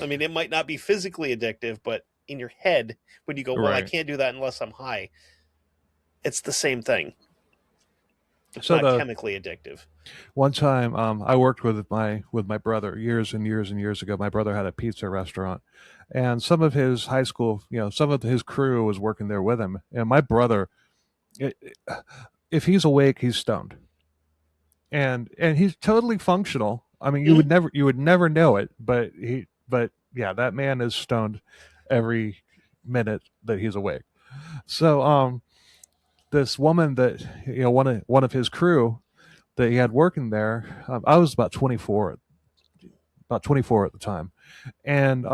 I mean, it might not be physically addictive, but in your head, when you go, well, I can't do that unless I'm high, it's the same thing. It's not chemically addictive. One time, I worked with my brother years and years and years ago. My brother had a pizza restaurant, and some of his high school, some of his crew was working there with him. And my brother, if he's awake, he's stoned, and he's totally functional. I mean, you would never know it, but yeah, that man is stoned every minute that he's awake. So, this woman that, one of his crew that he had working there, I was about 24 at the time. And,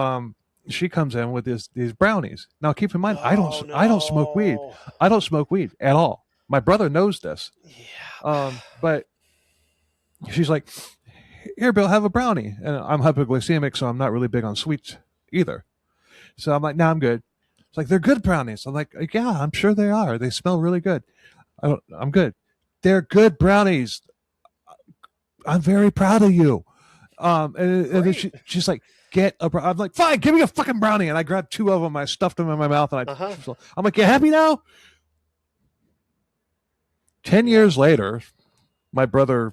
she comes in with these brownies. Now keep in mind, I don't smoke weed. I don't smoke weed at all. My brother knows this. Yeah. But she's like, here, Bill, have a brownie. And I'm hypoglycemic, so I'm not really big on sweets either. So I'm like, no, I'm good. It's like, they're good brownies. I'm like, yeah, I'm sure they are. They smell really good. I'm good. They're good brownies. I'm very proud of you. And then she's like, get a brownie. I'm like, fine, give me a fucking brownie. And I grabbed 2 of them. I stuffed them in my mouth. And I'm like, you happy now? 10 years later, my brother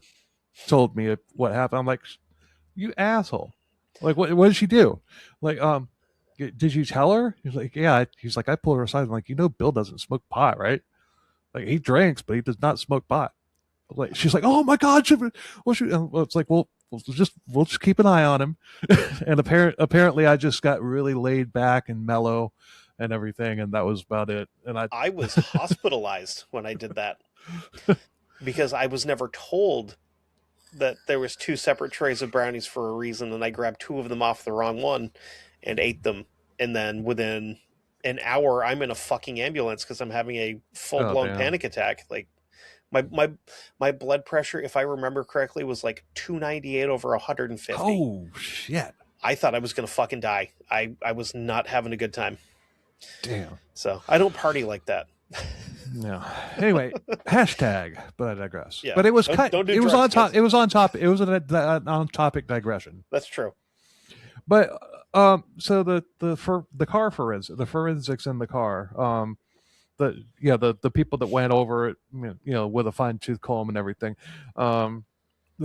told me what happened. I'm like, you asshole. Like, what did she do? Like, did you tell her? He's like, yeah. He's like, I pulled her aside. I'm like, Bill doesn't smoke pot, right? Like, he drinks, but he does not smoke pot. Like, she's like, oh my God. It's like, well, we'll just keep an eye on him. And apparently I just got really laid back and mellow and everything. And that was about it. And I was hospitalized when I did that because I was never told that there was 2 separate trays of brownies for a reason. And I grabbed 2 of them off the wrong one and ate them. And then within an hour, I'm in a fucking ambulance because I'm having a full-blown panic attack. Like, my blood pressure, if I remember correctly, was like 298 over 150. Oh, shit. I thought I was going to fucking die. I was not having a good time. Damn. So I don't party like that. No. Anyway, hashtag, but I digress. Yeah. But it was it was on top. It was on top. It was an on-topic digression. That's true. But so the car forensics, the forensics in the car, the people that went over it, with a fine-tooth comb and everything, the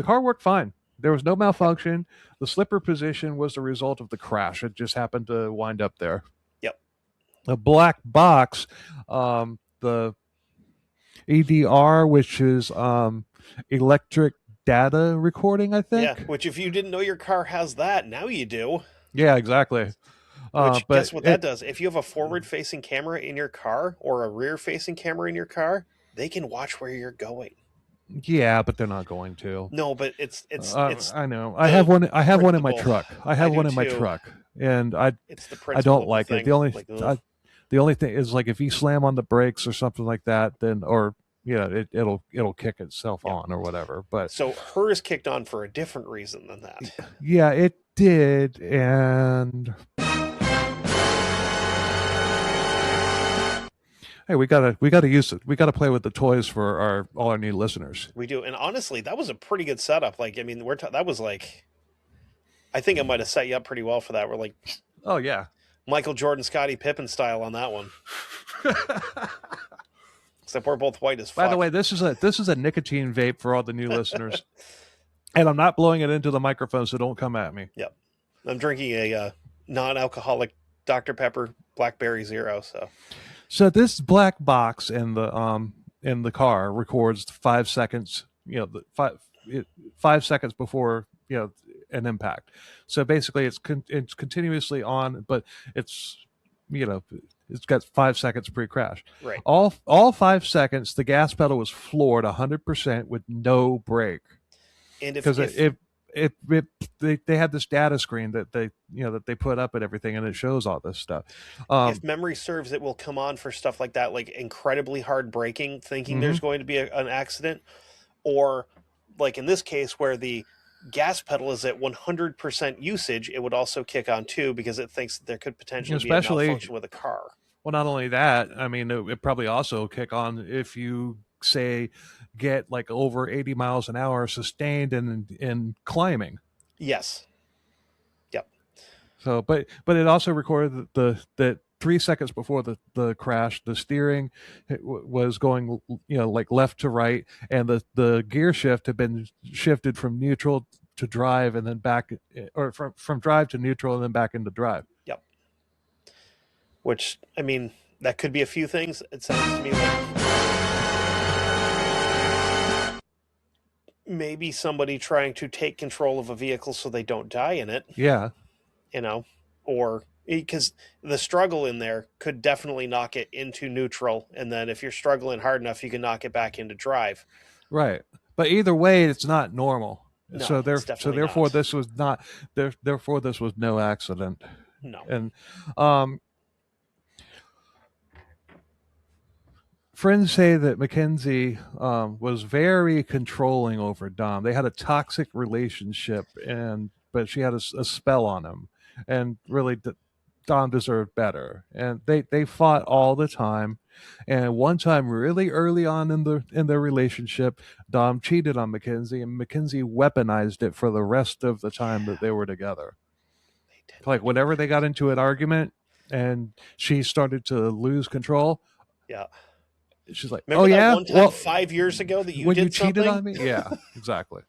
car worked fine. There was no malfunction. The slipper position was the result of the crash. It just happened to wind up there. Yep. The black box, the EDR, which is electric data recording, I think. Yeah, which if you didn't know your car has that, now you do. Yeah, exactly. But guess what that does? If you have a forward-facing camera in your car or a rear-facing camera in your car, they can watch where you're going. Yeah, but they're not going to. No, but it's I know. I have one. I have one in my truck. I have one in my truck, and I don't like it. The only thing is, like, if you slam on the brakes or something like that, then it'll kick itself on or whatever. But so hers kicked on for a different reason than that. Yeah, it did, and hey, we gotta use it. We gotta play with the toys for all our new listeners. We do, and honestly, that was a pretty good setup. Like, I mean, that was like, I think I might have set you up pretty well for that. We're like, oh yeah, Michael Jordan, Scottie Pippen style on that one. Except we're both white as fuck. By the way, this is a nicotine vape for all the new listeners, and I'm not blowing it into the microphone, so don't come at me. Yep, I'm drinking a non-alcoholic Dr. Pepper Blackberry Zero. So this black box in the car records 5 seconds, 5 seconds before an impact. So basically, it's continuously on, but it's got 5 seconds pre-crash. Right. All 5 seconds, the gas pedal was floored 100% with no brake. And they had this data screen that they put up and everything, and it shows all this stuff. If memory serves, it will come on for stuff like that, like incredibly hard braking, thinking there's going to be an accident, or like in this case where the gas pedal is at 100% usage, it would also kick on too because it thinks that there could potentially be a malfunction with a car. Well, not only that, I mean, it probably also kick on if you say get like over 80 miles an hour sustained in climbing. Yes. Yep. So, but it also recorded that 3 seconds before the crash, the steering was going, like left to right, and the gear shift had been shifted from neutral to drive and then back, or from drive to neutral and then back into drive. Yep. Which, I mean, that could be a few things. It sounds to me like maybe somebody trying to take control of a vehicle so they don't die in it. Yeah. Or because the struggle in there could definitely knock it into neutral. And then if you're struggling hard enough, you can knock it back into drive. Right. But either way, it's not normal. No, therefore this was not, therefore this was no accident. No. And, friends say that Mackenzie was very controlling over Dom. They had a toxic relationship, but she had a spell on him, and really Dom deserved better. And they fought all the time. And one time, really early on in their relationship, Dom cheated on Mackenzie, and Mackenzie weaponized it for the rest of the time that they were together. They Like whenever they got into an argument and she started to lose control, Yeah. she's like, Remember "Oh that yeah, one time well, 5 years ago that you when did you cheated something? on me." Yeah, exactly.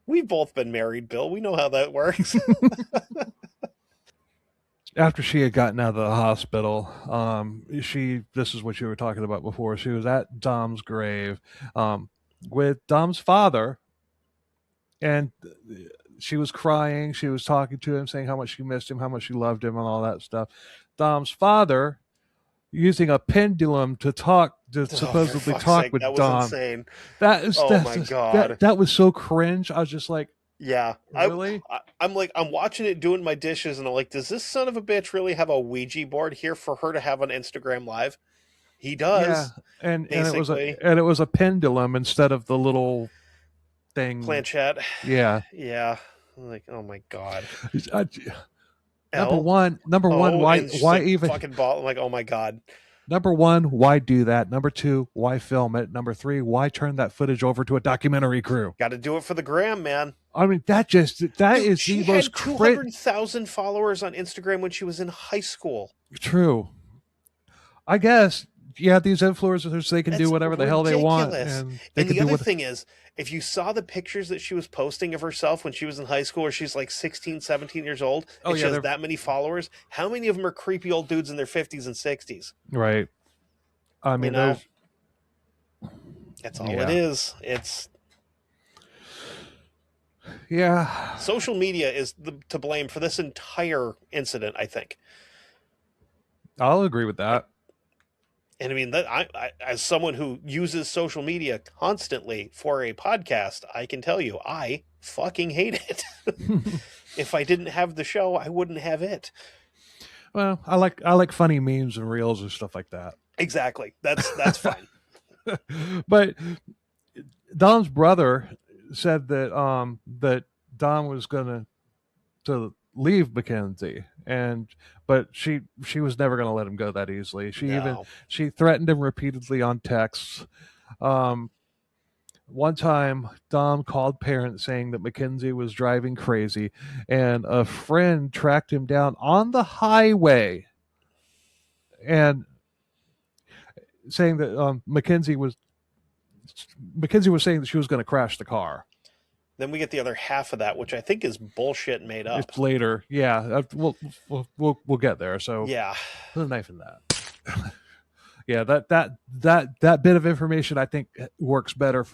We've both been married, Bill. We know how that works. After she had gotten out of the hospital, this is what you were talking about before. She was at Dom's grave with Dom's father, and she was crying. She was talking to him, saying how much she missed him, how much she loved him, and all that stuff. Dom's father using a pendulum to talk, to supposedly talk sake, with that was Dom. insane. My God. That was so cringe. I was just like, yeah, really? I'm watching it doing my dishes, and I'm like, does this son of a bitch really have a Ouija board here for her to have on Instagram Live? He does. Yeah, and it was a pendulum instead of the little thing planchette. Yeah, yeah. I'm like, oh my God. Number one, why even fucking ball? I'm like, oh my God. Number one, why do that? Number two, why film it? Number three, why turn that footage over to a documentary crew? Got to do it for the gram, man. I mean, that is she the most had 200,000 followers on Instagram when she was in high school. True. I guess, yeah, these influencers, they can do whatever the hell they want. And the other thing is, if you saw the pictures that she was posting of herself when she was in high school, or she's like 16, 17 years old, and she has that many followers, how many of them are creepy old dudes in their 50s and 60s? Right. I mean, that's all it is. It's... Yeah. Social media is to blame for this entire incident, I think. I'll agree with that. And I mean, I, as someone who uses social media constantly for a podcast, I can tell you, I fucking hate it. If I didn't have the show, I wouldn't have it. Well, I like funny memes and reels and stuff like that. Exactly. That's fine. But Dom's brother said that that Dom was gonna to leave Mackenzie, but she was never going to let him go that easily. She threatened him repeatedly on texts. One time, Dom called parents saying that Mackenzie was driving crazy, and a friend tracked him down on the highway and saying that Mackenzie was saying that she was going to crash the car. Then we get the other half of that, which I think is bullshit made up. It's later. Yeah. We'll get there. So yeah, put a knife in that. Yeah. That bit of information, I think, works better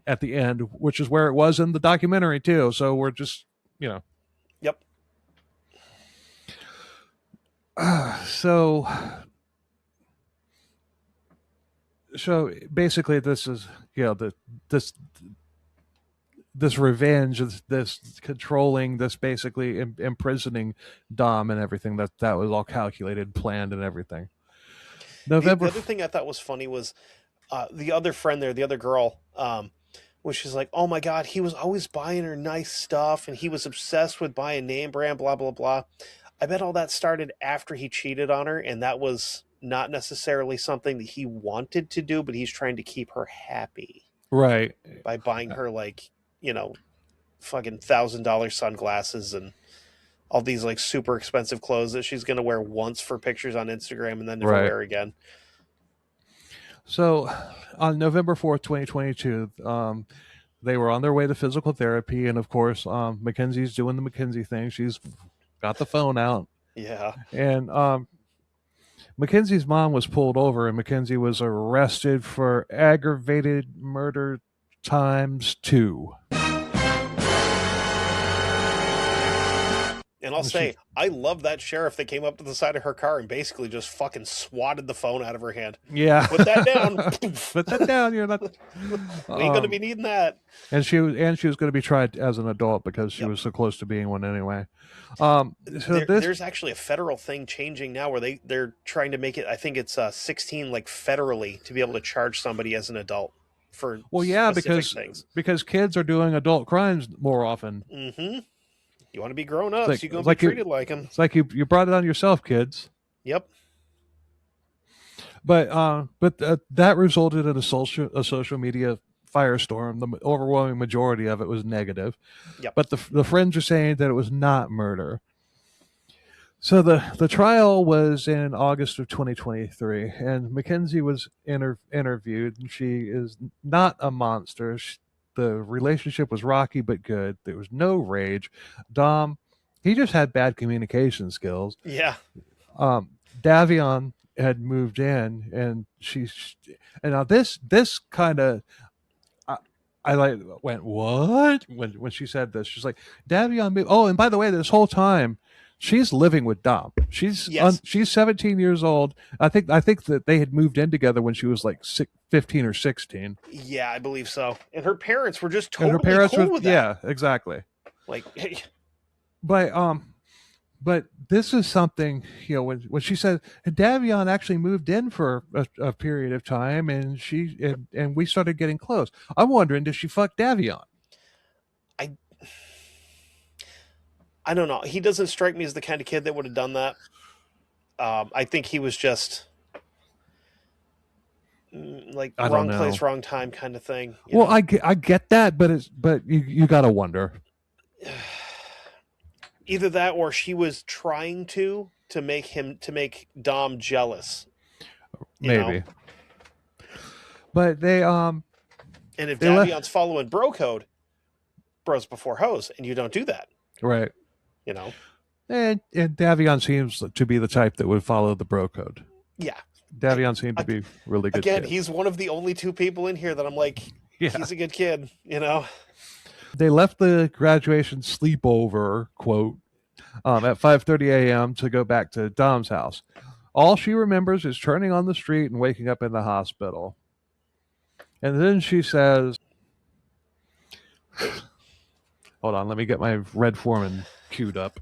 at the end, which is where it was in the documentary too. So we're just, Yep. So basically this is, this revenge, this controlling, this basically imprisoning Dom and everything, that was all calculated, planned, and everything. The other thing I thought was funny was the other friend there, the other girl, which is like, oh my God, he was always buying her nice stuff, and he was obsessed with buying name brand, blah, blah, blah. I bet all that started after he cheated on her, and that was not necessarily something that he wanted to do, but he's trying to keep her happy. Right. By buying her, like, fucking $1,000 sunglasses and all these like super expensive clothes that she's going to wear once for pictures on Instagram and then never wear again. So on November 4th, 2022, they were on their way to physical therapy. And of course, Mackenzie's doing the Mackenzie thing. She's got the phone out. Yeah. And Mackenzie's mom was pulled over, and Mackenzie was arrested for aggravated murder ×2. And I'll say, I love that sheriff that came up to the side of her car and basically just fucking swatted the phone out of her hand. Yeah. Put that down. Put that down. You're not. We ain't going to be needing that. And she was going to be tried as an adult because she was so close to being one anyway. There's actually a federal thing changing now where they're trying to make it, I think it's 16, like federally, to be able to charge somebody as an adult for because kids are doing adult crimes more often. Mm-hmm. You want to be grown up, so you're going to be treated like them. It's like you brought it on yourself, kids. Yep. But that resulted in a social media firestorm. The overwhelming majority of it was negative. Yep. But the friends are saying that it was not murder. So the trial was in August of 2023, and Mackenzie was interviewed, and she is not a monster. The relationship was rocky but good. There was no rage. Dom, he just had bad communication skills. Yeah. Davion had moved in, and and now this kind of I like went what when she said this. She's like Davion moved. Oh, and by the way, this whole time she's living with Dom. Yes. She's 17 years old. I think that they had moved in together when she was like 15 or 16. Yeah, I believe so. And her parents were just And her totally parents cool were with that. yeah, exactly. Like, But this is something, when she said Davion actually moved in for a period of time, and and we started getting close. I'm wondering, did she fuck Davion? I don't know. He doesn't strike me as the kind of kid that would have done that. I think he was just like wrong place, wrong time kind of thing. Well, I get that, but you gotta wonder. Either that, or she was trying to make Dom jealous. Maybe. But they and if Davion's following bro code, bros before hoes, and you don't do that, right? And Davion seems to be the type that would follow the bro code. Yeah. Davion seemed to be really good. Again, he's one of the only two people in here that I'm like, he's a good kid, They left the graduation sleepover, quote, at 5:30 a.m. to go back to Dom's house. All she remembers is turning on the street and waking up in the hospital. And then she says, hold on, let me get my Red Foreman queued up.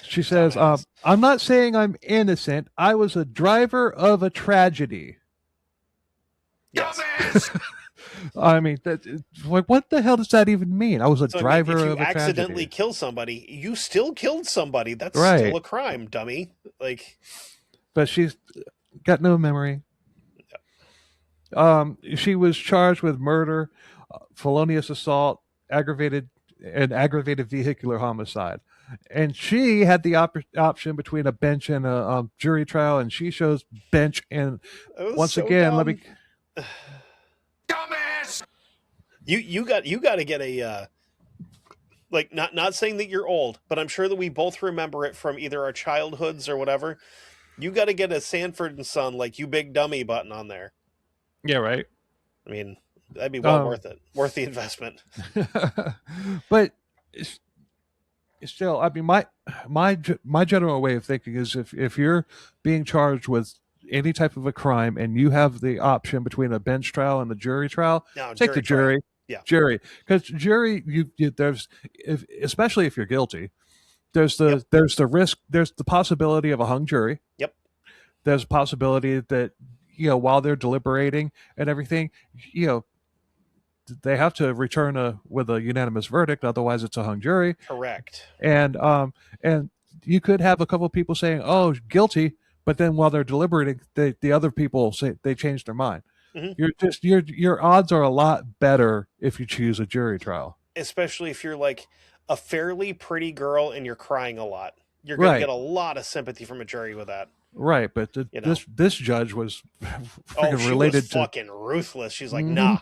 She says, I'm not saying I'm innocent. I was a driver of a tragedy. Yes. I mean, what the hell does that even mean? I was a driver of a tragedy. If you accidentally kill somebody, you still killed somebody. That's still a crime, dummy. But she's got no memory. She was charged with murder, felonious assault, aggravated vehicular homicide, and she had the option between a bench and a jury trial, and she chose bench. And once again, dumb. Let me. Dumbass. You got to get a not saying that you're old, but I'm sure that we both remember it from either our childhoods or whatever. You got to get a Sanford and Son you big dummy button on there. Yeah, right. I mean, that'd be worth it, worth the investment. But still, I mean, my general way of thinking is if you're being charged with any type of a crime and you have the option between a bench trial and the jury trial, take the jury. Yeah, jury, because jury, there's especially if you're guilty, there's the risk, there's the possibility of a hung jury. Yep. There's a possibility that while they're deliberating and everything, they have to return with a unanimous verdict, otherwise it's a hung jury. Correct. And you could have a couple of people saying, "Oh, guilty," but then while they're deliberating, the other people say they change their mind. Mm-hmm. Your odds are a lot better if you choose a jury trial, especially if you're like a fairly pretty girl and you're crying a lot. You're going to get a lot of sympathy from a jury with that. Right, but this judge was related to fucking ruthless. She's like, nah,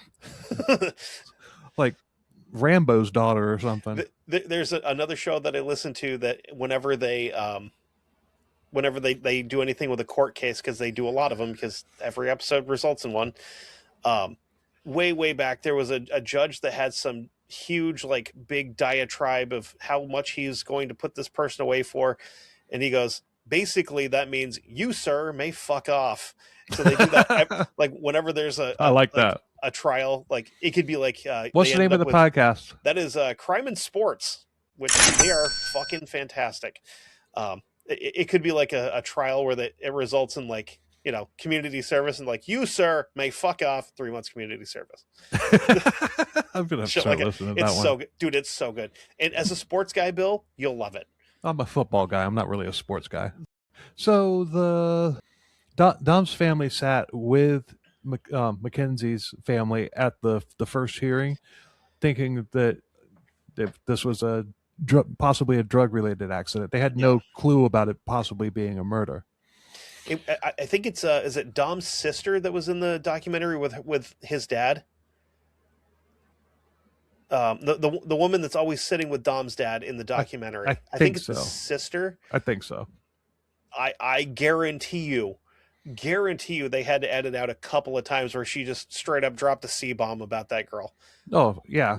like Rambo's daughter or something. There's another show that I listen to that whenever they do anything with a court case, because they do a lot of them because every episode results in one. Way back, there was a judge that had some huge big diatribe of how much he's going to put this person away for, and he goes, basically, that means you, sir, may fuck off. So they do that whenever there's a trial. It could be what's the name of the podcast? That is Crime and Sports, which they are fucking fantastic. It could be a trial where it results in community service, and you, sir, may fuck off 3 months community service. I'm gonna start listening to that one. So good, dude. It's so good. And as a sports guy, Bill, you'll love it. I'm a football guy. I'm not really a sports guy. So Dom's family sat with Mackenzie's family at the first hearing, thinking that this was a possibly a drug-related accident. They had no clue about it possibly being a murder. I think it's is it Dom's sister that was in the documentary with his dad? The woman that's always sitting with Dom's dad in the documentary. I think it's so. the sister. I think so. I guarantee you they had to edit out a couple of times where she just straight up dropped a C-bomb about that girl. Oh, yeah.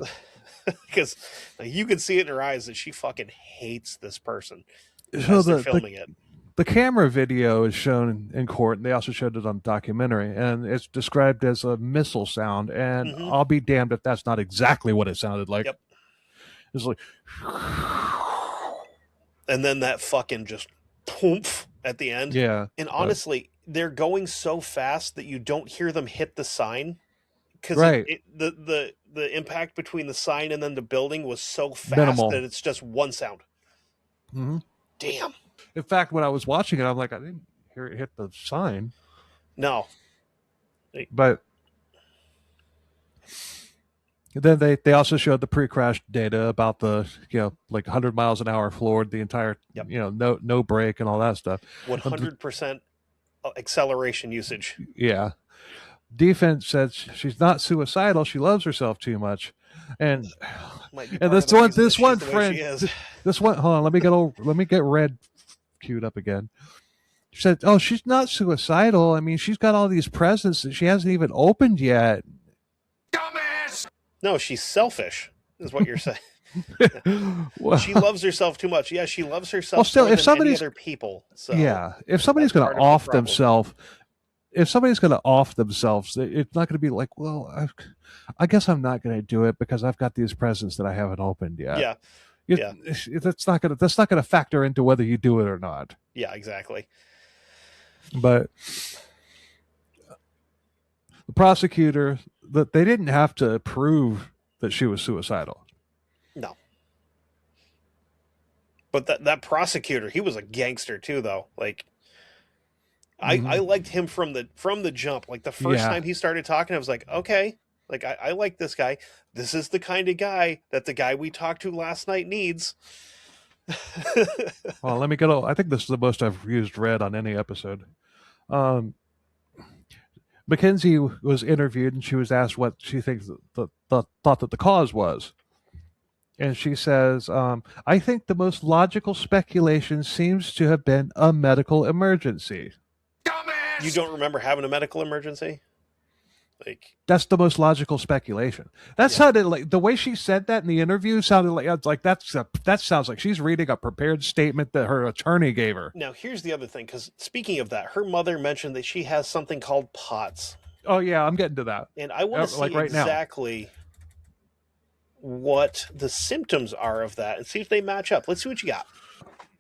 Because you can see it in her eyes that she fucking hates this person So as they're filming it. The camera video is shown in court, and they also showed it on the documentary, and it's described as a missile sound, and I'll be damned if that's not exactly what it sounded like. Yep. It's like... And then that fucking just poof at the end. Yeah. And honestly, they're going so fast that you don't hear them hit the sign. Because the impact between the sign and then the building was so fast minimal that it's just one sound. Mm-hmm. Damn. In fact, when I was watching it, I'm like, I didn't hear it hit the sign. No. But then they also showed the pre-crash data about the, like 100 miles an hour floored the entire, no brake and all that stuff. 100% acceleration usage. Yeah. Defense said she's not suicidal. She loves herself too much. And this one friend, hold on, let me get Red queued up again. She said, "Oh, she's not suicidal. I mean, she's got all these presents that she hasn't even opened yet." Dumbass! No, she's selfish, is what you're saying. Well, she loves herself too much. Yeah, she loves herself more than any other people. So yeah, if somebody's going to off themselves, it's not going to be like, well, I guess I'm not going to do it because I've got these presents that I haven't opened yet. Yeah. That's not going to factor into whether you do it or not. Yeah, exactly. But the prosecutor, that they didn't have to prove that she was suicidal. No. But that prosecutor, he was a gangster too, though. Like, I liked him from the jump. Like the first time he started talking, I was like, okay, like I like this guy. This is the kind of guy that the guy we talked to last night needs. Well, let me get. I think this is the most I've used Red on any episode. Mackenzie was interviewed, and she was asked what she thinks thought that the cause was. And she says, I think the most logical speculation seems to have been a medical emergency. Dumbass! You don't remember having a medical emergency? Like, that's the most logical speculation. That sounded like, the way she said that in the interview sounded like that sounds like she's reading a prepared statement that her attorney gave her. Now, here's the other thing, because speaking of that, her mother mentioned that she has something called POTS. Oh, yeah, I'm getting to that. And I want to see exactly what the symptoms are of that and see if they match up. Let's see what you got.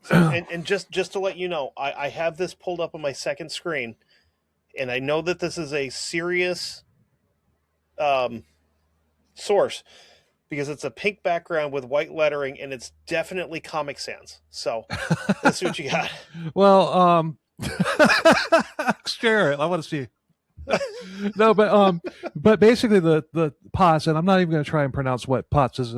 So, and just to let you know, I have this pulled up on my second screen, and I know that this is a serious source because it's a pink background with white lettering, and it's definitely Comic Sans. So let's see what you got. Well, sure, I want to see. No, but basically the POTS, and I'm not even going to try and pronounce what POTS is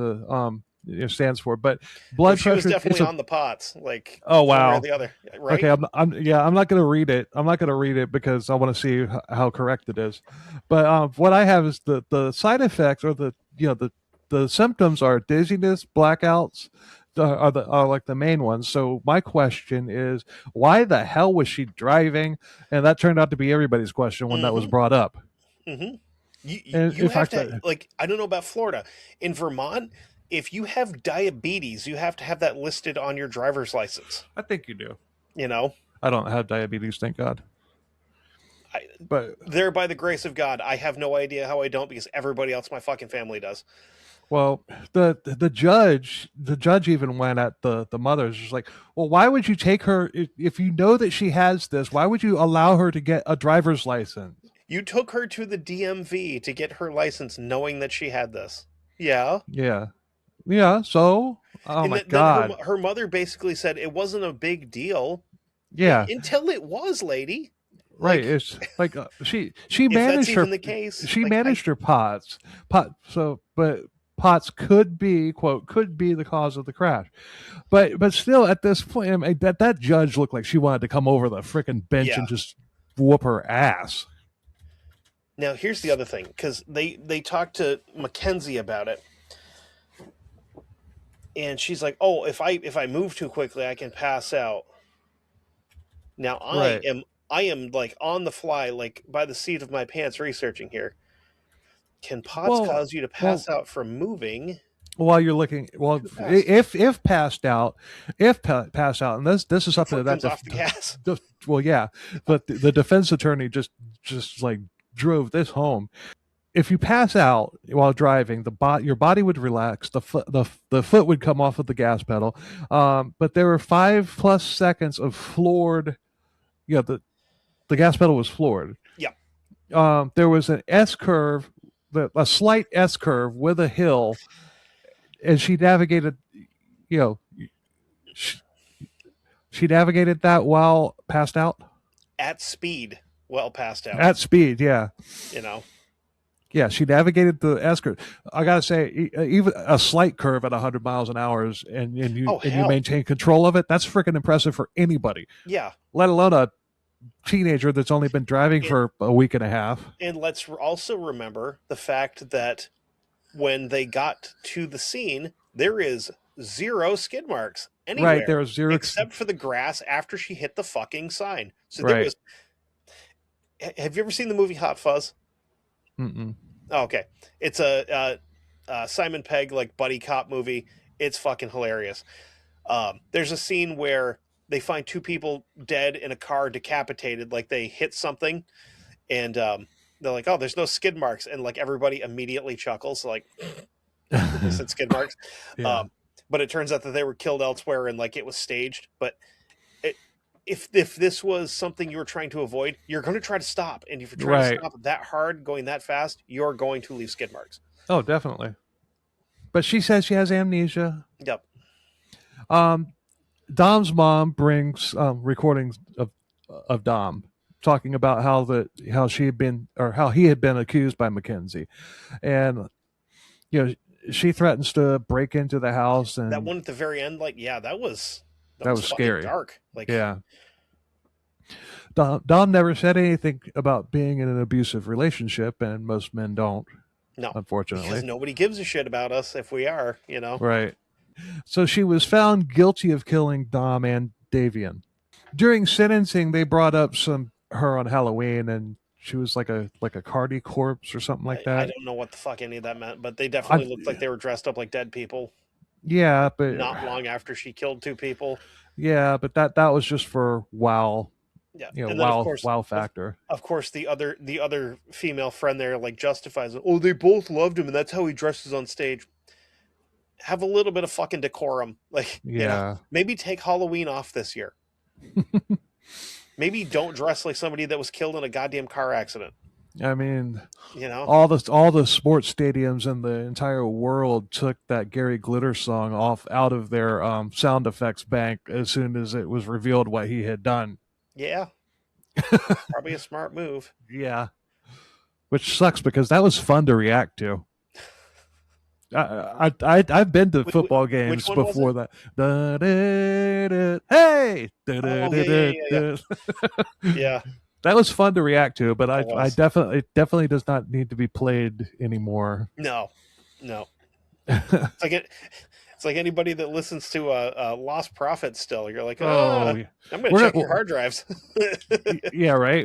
stands for, but blood pressure. She was definitely on the POTS. Like, oh wow, the other, right? Okay, I'm not going to read it. I'm not going to read it because I want to see how correct it is. But what I have is the side effects, or the symptoms are dizziness, blackouts. Are like the main ones. So my question is, why the hell was she driving? And that turned out to be everybody's question when that was brought up. Mm-hmm. You have to, like, I don't know about Florida. In Vermont, if you have diabetes, you have to have that listed on your driver's license. I think you do. You know? I don't have diabetes, thank God. But there, by the grace of God, I have no idea how I don't, because everybody else in my fucking family does. Well, the judge even went at the mothers. Just like, well, why would you take her if you know that she has this? Why would you allow her to get a driver's license? You took her to the DMV to get her license, knowing that she had this. Yeah. So, oh my God, then her mother basically said it wasn't a big deal. Yeah, until it was, lady. Right, it's like she managed her. The case, she managed her POTS. So, but pots could be, quote, could be the cause of the crash. But still, at this point, I mean, that judge looked like she wanted to come over the freaking bench and just whoop her ass. Now, here's the other thing, because they talked to Mackenzie about it, and she's like, "Oh, if I move too quickly, I can pass out." Now, I am like on the fly, like by the seat of my pants, researching here. Can pots cause you to pass out from moving? While you're looking, if passed out, and this is something that off the gas. Well, yeah, but the defense attorney just like drove this home. If you pass out while driving, your body would relax, the foot would come off of the gas pedal, but there were 5+ seconds of floored. Yeah, the gas pedal was floored. Yeah. There was an S curve, a slight S curve with a hill, and she navigated. She navigated that while passed out. At speed, well passed out. At speed, yeah. Yeah, she navigated the S curve. I gotta say, even a slight curve at 100 miles an hour and you maintain control of it. That's freaking impressive for anybody. Yeah. Let alone a teenager that's only been driving for a week and a half. And let's also remember the fact that when they got to the scene, there is 0 skid marks anywhere. Right, there was 0 except for the grass after she hit the fucking sign. So there was. Have you ever seen the movie Hot Fuzz? Mm-mm. Oh, okay, it's a Simon Pegg like buddy cop movie. It's fucking hilarious. There's a scene where they find 2 people dead in a car, decapitated, like they hit something, and they're like, "Oh, there's no skid marks," and like everybody immediately chuckles, like, "Said skid marks." Yeah. But it turns out that they were killed elsewhere, and like it was staged. But if this was something you were trying to avoid, you're going to try to stop, and if you're trying to stop that hard, going that fast, you're going to leave skid marks. Oh, definitely. But she says she has amnesia. Yep. Dom's mom brings recordings of Dom talking about how he had been accused by Mackenzie, and she threatens to break into the house. And that one at the very end, like, yeah, that was scary, dark. Like, yeah. Dom never said anything about being in an abusive relationship, and most men don't. No, unfortunately, because nobody gives a shit about us if we are, Right. So she was found guilty of killing Dom and Davian. During sentencing, they brought up her on Halloween, and she was like a Cardi corpse or something like that. I don't know what the fuck any of that meant, but they definitely looked like they were dressed up like dead people. Yeah, but not long after she killed 2 people. Yeah, but that was just for wow. Yeah, and then, wow factor. Of course, the other female friend there like justifies it. Oh, they both loved him, and that's how he dresses on stage. Have a little bit of fucking decorum, like maybe take Halloween off this year. Maybe don't dress like somebody that was killed in a goddamn car accident. I mean, all the sports stadiums in the entire world took that Gary Glitter song out of their sound effects bank as soon as it was revealed what he had done. Yeah, probably a smart move. Yeah, which sucks because that was fun to react to. I've been to football games before that. Hey, yeah. That was fun to react to, but I definitely does not need to be played anymore. No. It's like anybody that listens to Lost Prophets still. You're like, I'm going to check your hard drives. Yeah, right.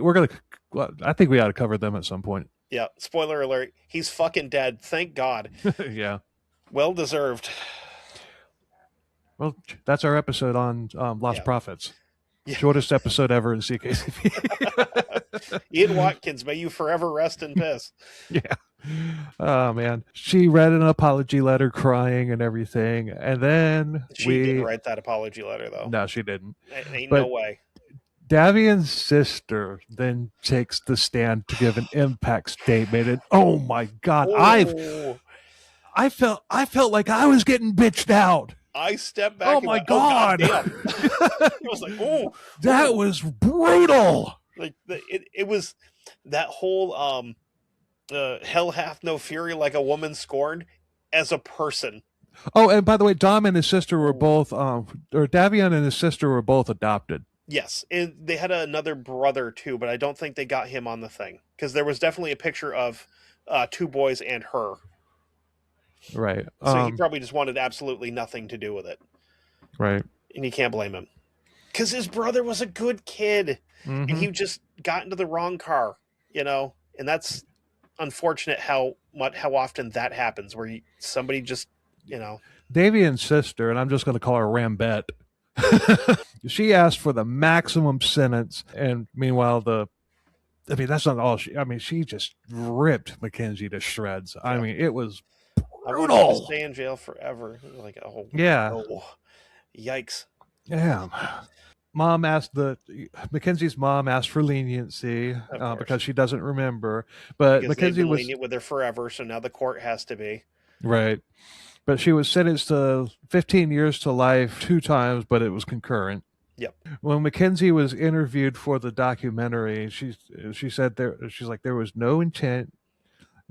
I think we ought to cover them at some point. Yeah. Spoiler alert. He's fucking dead. Thank God. Yeah. Well deserved. Well, that's our episode on Lost Prophets. Yeah. Shortest episode ever in CKCB. Ian Watkins, may you forever rest in peace. Yeah. Oh, man. She read an apology letter crying and everything. And then she didn't write that apology letter, though. No, she didn't. Ain't no way. Davian's sister then takes the stand to give an impact statement. And oh, my God. I felt like I was getting bitched out. I stepped back. Oh my God! I was like, "Oh, that was brutal!" Like it was that whole "hell hath no fury like a woman scorned." as a person. Oh, and by the way, Dom and his sister were both, or Davion and his sister were both adopted. Yes, and they had another brother too, but I don't think they got him on the thing because there was definitely a picture of two boys and her. Right. So he probably just wanted absolutely nothing to do with it. Right. And you can't blame him. Because his brother was a good kid. Mm-hmm. And he just got into the wrong car, you know? And that's unfortunate how often that happens, where somebody just, you know. Davion's sister, and I'm just going to call her Rambette, she asked for the maximum sentence. And meanwhile, that's not all she just ripped Mackenzie to shreds. Yeah. I mean, it was brutal. I want you to stay in jail forever. Like, oh, yeah. Oh, yikes. Yeah. Mackenzie's mom asked for leniency because she doesn't remember. But because Mackenzie was lenient with her forever, so now the court has to be. Right. But she was sentenced to 15 years to life 2 times, but it was concurrent. Yep. When Mackenzie was interviewed for the documentary, she said she's like, there was no intent,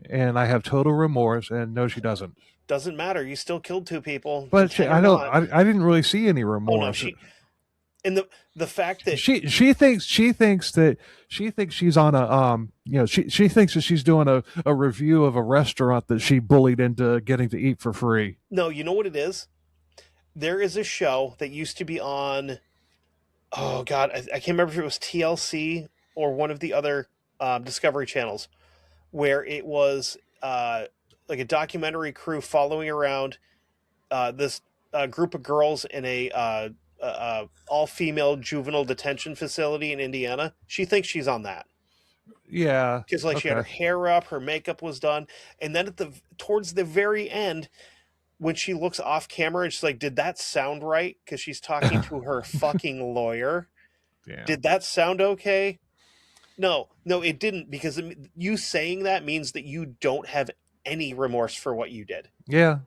and I have total remorse. And no, she doesn't. Doesn't matter. You still killed 2 people. But I didn't really see any remorse. Oh, no, and the fact that she thinks she's on a she thinks that she's doing a review of a restaurant that she bullied into getting to eat for free. No, you know what it is? There is a show that used to be on, oh God, I can't remember if it was TLC or one of the other Discovery channels, where it was like a documentary crew following around this group of girls in a all-female juvenile detention facility in Indiana. She thinks she's on that. Yeah. Because she had her hair up, her makeup was done, and then towards the very end, when she looks off camera and she's like, did that sound right? Because she's talking to her fucking lawyer. Yeah. Did that sound okay? No, it didn't, because you saying that means that you don't have any remorse for what you did. Yeah.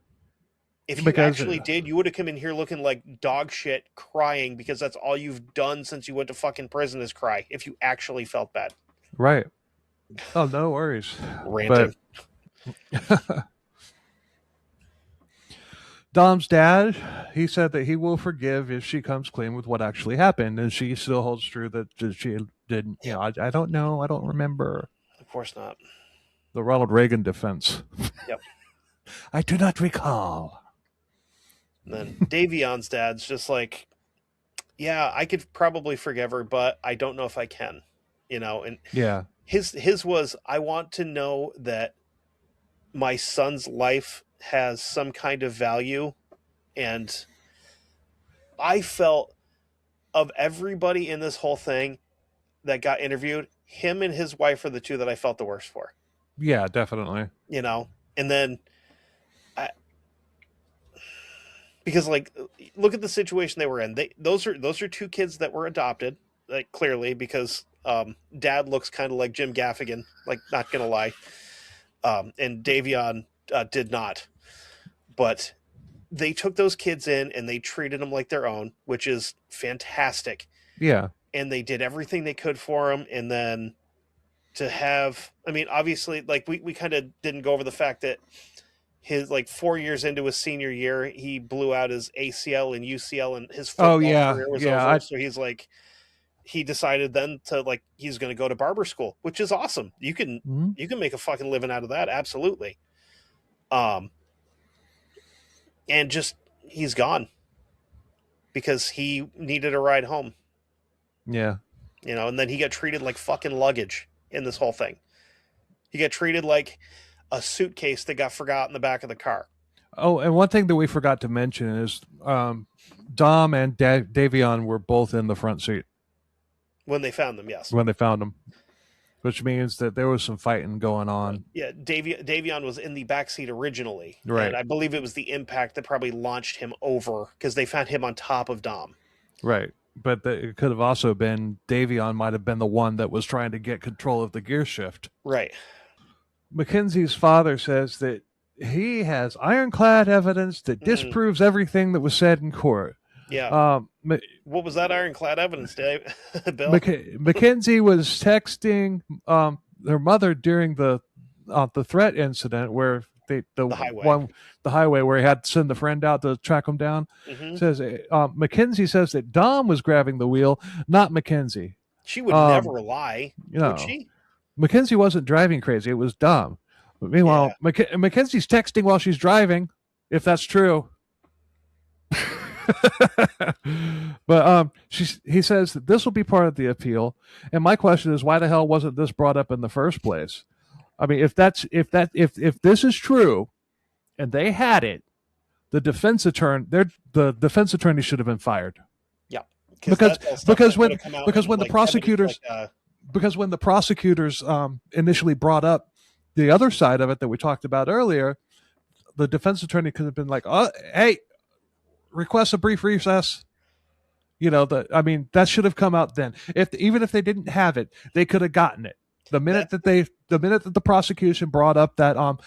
If you actually did, you would have come in here looking like dog shit, crying, because that's all you've done since you went to fucking prison is cry, if you actually felt bad. Right. Oh, no worries. Ranting. But Dom's dad, he said that he will forgive if she comes clean with what actually happened, and she still holds true that she didn't. You know, I don't know. I don't remember. Of course not. The Ronald Reagan defense. Yep. I do not recall. And then Davion's dad's just like, yeah, I could probably forgive her, but I don't know if I can, you know. And yeah, his was, I want to know that my son's life has some kind of value. And I felt, of everybody in this whole thing that got interviewed, him and his wife are the 2 that I felt the worst for. Yeah, definitely. You know, and then because like, look at the situation they were in. Those are 2 kids that were adopted, like, clearly, because dad looks kind of like Jim Gaffigan, like, not gonna lie, and Davion did not, but they took those kids in and they treated them like their own, which is fantastic. Yeah, and they did everything they could for them, and then to have, I mean, obviously, like, we kind of didn't go over the fact that his, like, 4 years into his senior year, he blew out his ACL and UCL, and his football career was over. So he's like, he decided then to, like, he's going to go to barber school, which is awesome. You can make a fucking living out of that. Absolutely. And just, he's gone because he needed a ride home. Yeah. You know, and then he got treated like fucking luggage in this whole thing. He got treated like a suitcase that got forgot in the back of the car. Oh, and one thing that we forgot to mention is Dom and Davion were both in the front seat. When they found them, yes. When they found them. Which means that there was some fighting going on. Yeah, Davion was in the back seat originally. Right. And I believe it was the impact that probably launched him over, because they found him on top of Dom. Right. But it could have also been Davion might have been the one that was trying to get control of the gear shift. Right. Mackenzie's father says that he has ironclad evidence that disproves everything that was said in court. Yeah. What was that ironclad evidence, Dave? Bill? Mackenzie was texting her mother during the threat incident where the highway. the highway where he had to send the friend out to track him down. Mm-hmm. Says Mackenzie says that Dom was grabbing the wheel, not Mackenzie. She would never lie, would she? Mackenzie wasn't driving crazy. It was Dom. But meanwhile, Mackenzie's texting while she's driving, if that's true. But he says that this will be part of the appeal, and my question is, why the hell wasn't this brought up in the first place? I mean, if this is true, and they had it, the defense attorney should have been fired. Yeah, because when the prosecutors initially brought up the other side of it that we talked about earlier, the defense attorney could have been like, "Oh, hey, request a brief recess." That should have come out then. Even if they didn't have it, they could have gotten it. The minute that the prosecution brought that up,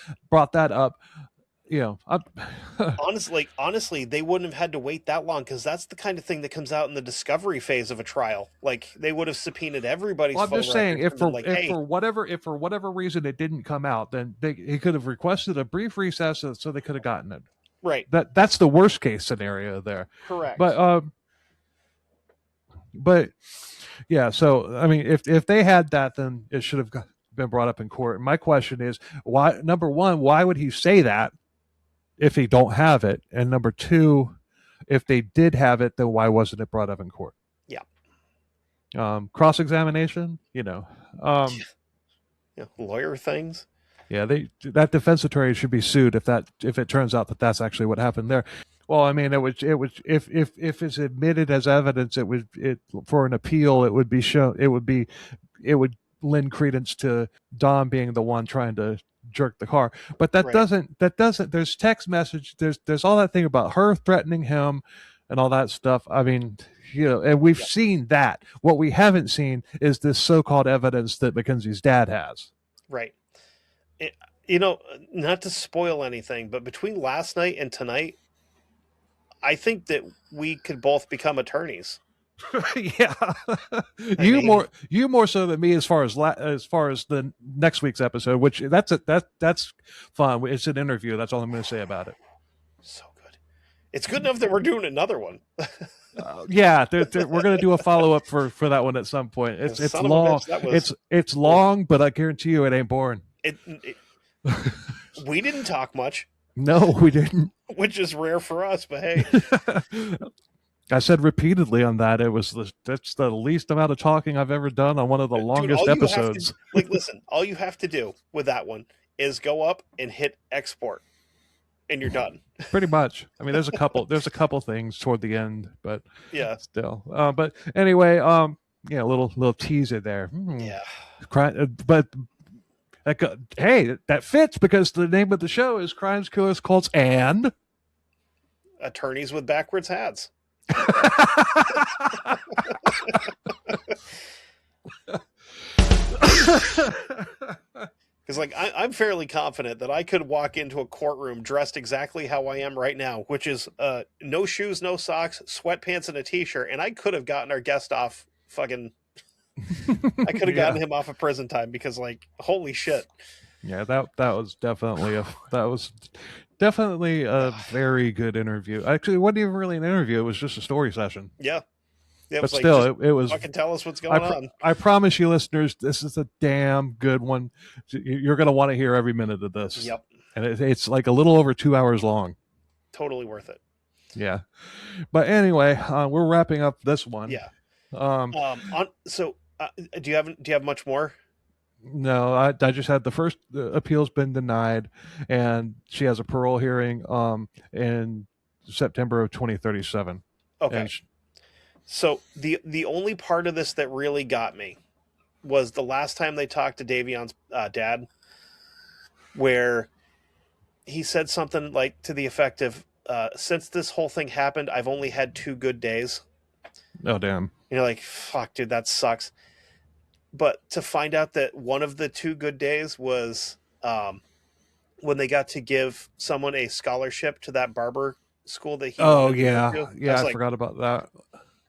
honestly, they wouldn't have had to wait that long, because that's the kind of thing that comes out in the discovery phase of a trial. Like, they would have subpoenaed everybody's. Well, I'm just saying, if for hey, whatever reason it didn't come out, then he could have requested a brief recess so they could have gotten it. Right. That's the worst case scenario there. Correct. But yeah, so I mean, if they had that, then it should have been brought up in court. And my question is, why? Number one, why would he say that if he don't have it? And number two, if they did have it, then why wasn't it brought up in court? Yeah. Cross-examination, lawyer things. Yeah, that defense attorney should be sued if it turns out that that's actually what happened there. Well, I mean, it would if it's admitted as evidence, for an appeal, it would be shown. It would lend credence to Dom being the one trying to jerk the car. But that doesn't. There's text message. There's all that thing about her threatening him, and all that stuff. I mean, and we've seen that. What we haven't seen is this so-called evidence that Mackenzie's dad has. Right. Not to spoil anything, but between last night and tonight, I think that we could both become attorneys. Yeah, you more so than me as far as the next week's episode, which that's fun. It's an interview. That's all I'm going to say about it. So good. It's good enough that we're doing another one. Yeah, we're going to do a follow up for that one at some point. It's long. It's long, but I guarantee you it ain't boring. We didn't talk much. No, we didn't. Which is rare for us, but hey. I said repeatedly on that that's the least amount of talking I've ever done on one of the longest episodes. Listen, all you have to do with that one is go up and hit export, and you're done. Pretty much. I mean, there's a couple things toward the end, but yeah, still. But anyway, a little teaser there. Yeah, but. Hey, that fits because the name of the show is Crimes, Killers, Cults, and Attorneys with Backwards Hats. Because I'm fairly confident that I could walk into a courtroom dressed exactly how I am right now, which is no shoes, no socks, sweatpants, and a t-shirt, and I could have gotten our guest off fucking... I could have gotten him off of prison time, because holy shit. Yeah, that was definitely a very good interview. Actually, it wasn't even really an interview, it was just a story session. Yeah. But still, it was fucking tell us what's going on. I promise you, listeners, this is a damn good one. You're going to want to hear every minute of this. Yep. And it's like a little over 2 hours long. Totally worth it. Yeah. But anyway, we're wrapping up this one. Yeah. Do you have much more? No, I just had the first appeal's been denied, and she has a parole hearing in September of 2037. Okay. So the only part of this that really got me was the last time they talked to Davion's dad, where he said something like to the effect of, since this whole thing happened, I've only had 2 good days. Oh, damn. You're like, fuck, dude, that sucks. But to find out that one of the 2 good days was when they got to give someone a scholarship to that barber school that he I forgot about that.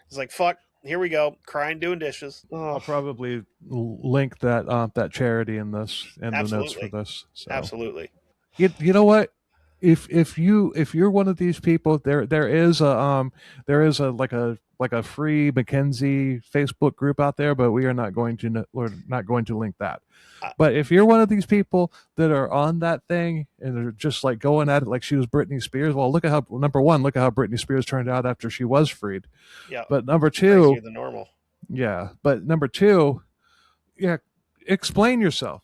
It's like, fuck, here we go, crying, doing dishes. I'll probably link that charity in the notes for this. So. Absolutely. You know what? If you're one of these people, there is a like a free Mackenzie Facebook group out there, but we're not going to link that. Uh, But if you're one of these people that are on that thing and they're just like going at it like she was Britney Spears, well, look at how number one, look at how Britney Spears turned out after she was freed. yeah, But number crazier two, than normal. yeah. But number two, yeah, explain yourself.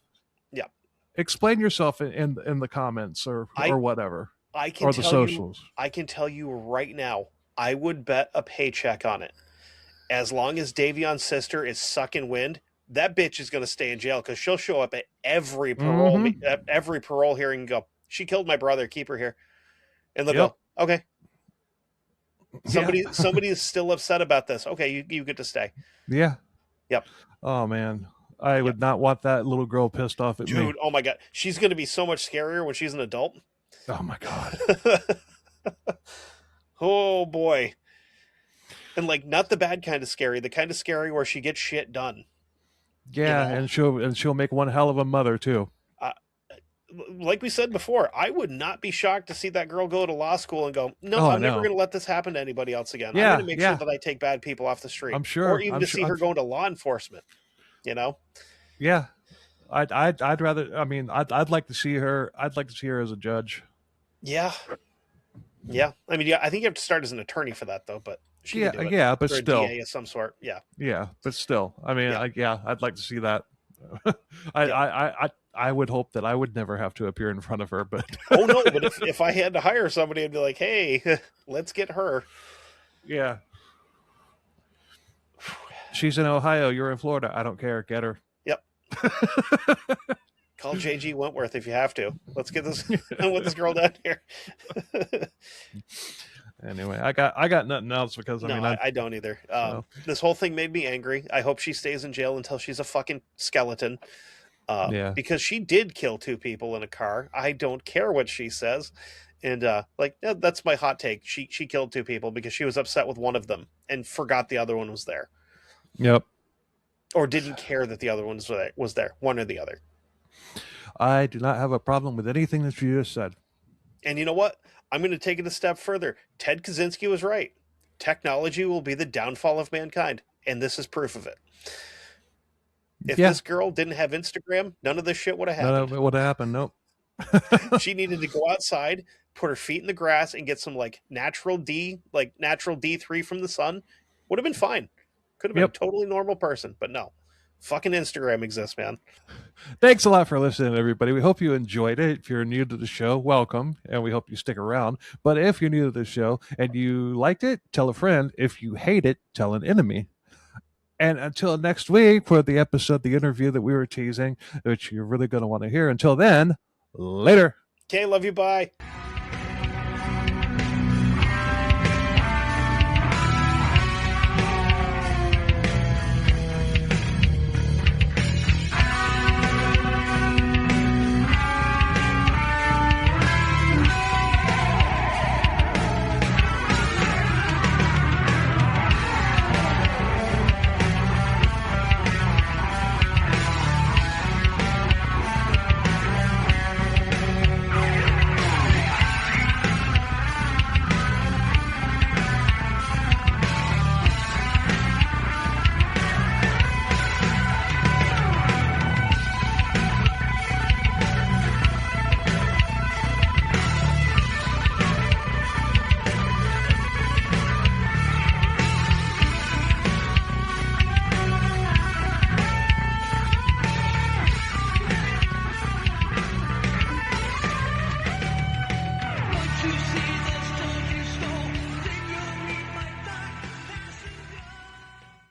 Yeah, Explain yourself in the comments I or whatever I can or the tell you, socials. I can tell you right now, I would bet a paycheck on it. As long as Davion's sister is sucking wind, that bitch is going to stay in jail because she'll show up at Mm-hmm. every parole hearing and go, "She killed my brother. Keep her here," and they'll Yep. go, "Okay." Yeah. Somebody is still upset about this. Okay, you get to stay. Yeah. Yep. Oh man, I Yep. would not want that little girl pissed off at me. Dude, oh my god, she's going to be so much scarier when she's an adult. Oh my god. Oh boy. And like not the bad kind of scary, the kind of scary where she gets shit done. You Yeah, know, and she'll make one hell of a mother too. uh, like we said before, I would not be shocked to see that girl go to law school and go, "No, Oh, I I'm never know. going to let this happen to anybody else again. I'm going Yeah, to make sure yeah. that I take bad people off the street," I'm or sure. even I'm to sure. see her going to law enforcement. You know, Yeah. I'd rather. I mean, I'd like to see her. I'd like to see her as a judge. yeah, yeah. I mean, yeah, I think you have to start as an attorney for that though, but she could Yeah, do it, yeah, but or a still. DA of some sort. Yeah, Yeah, but still. I mean, yeah, yeah, I'd like to see that. I, yeah. I would hope that I would never have to appear in front of her, but Oh no, but if I had to hire somebody, I'd be like, "Hey, let's get her." yeah, she's in Ohio. You're in Florida. I don't care. Get her. Yep. Call JG Wentworth if you have to. Let's get this with this girl down here. Anyway, I got nothing else because I No, mean I don't either. so, This whole thing made me angry. I hope she stays in jail until she's a fucking skeleton. yeah. Because she did kill two people in a car. I don't care what she says. And yeah, that's my hot take. She killed two people because she was upset with one of them and forgot the other one was there, Yep. or didn't care that the other one was there. One or the other. I do not have a problem with anything that you just said. And you know what? I'm going to take it a step further. Ted Kaczynski was right. Technology will be the downfall of mankind, and this is proof of it. If Yeah. this girl didn't have Instagram, none of this shit would have None happened. of it would have happened. Nope. She needed to go outside, put her feet in the grass, and get some natural D3 from the sun. Would have been fine. Could have been Yep. a totally normal person, but no. Fucking Instagram exists, man. Thanks a lot for listening, everybody. We hope you enjoyed it. If you're new to the show, welcome, and we hope you stick around. But if you're new to the show and you liked it, tell a friend. If you hate it, tell an enemy. And until next week for the episode, the interview that we were teasing, which you're really going to want to hear. Until then, later. Okay, love you, bye.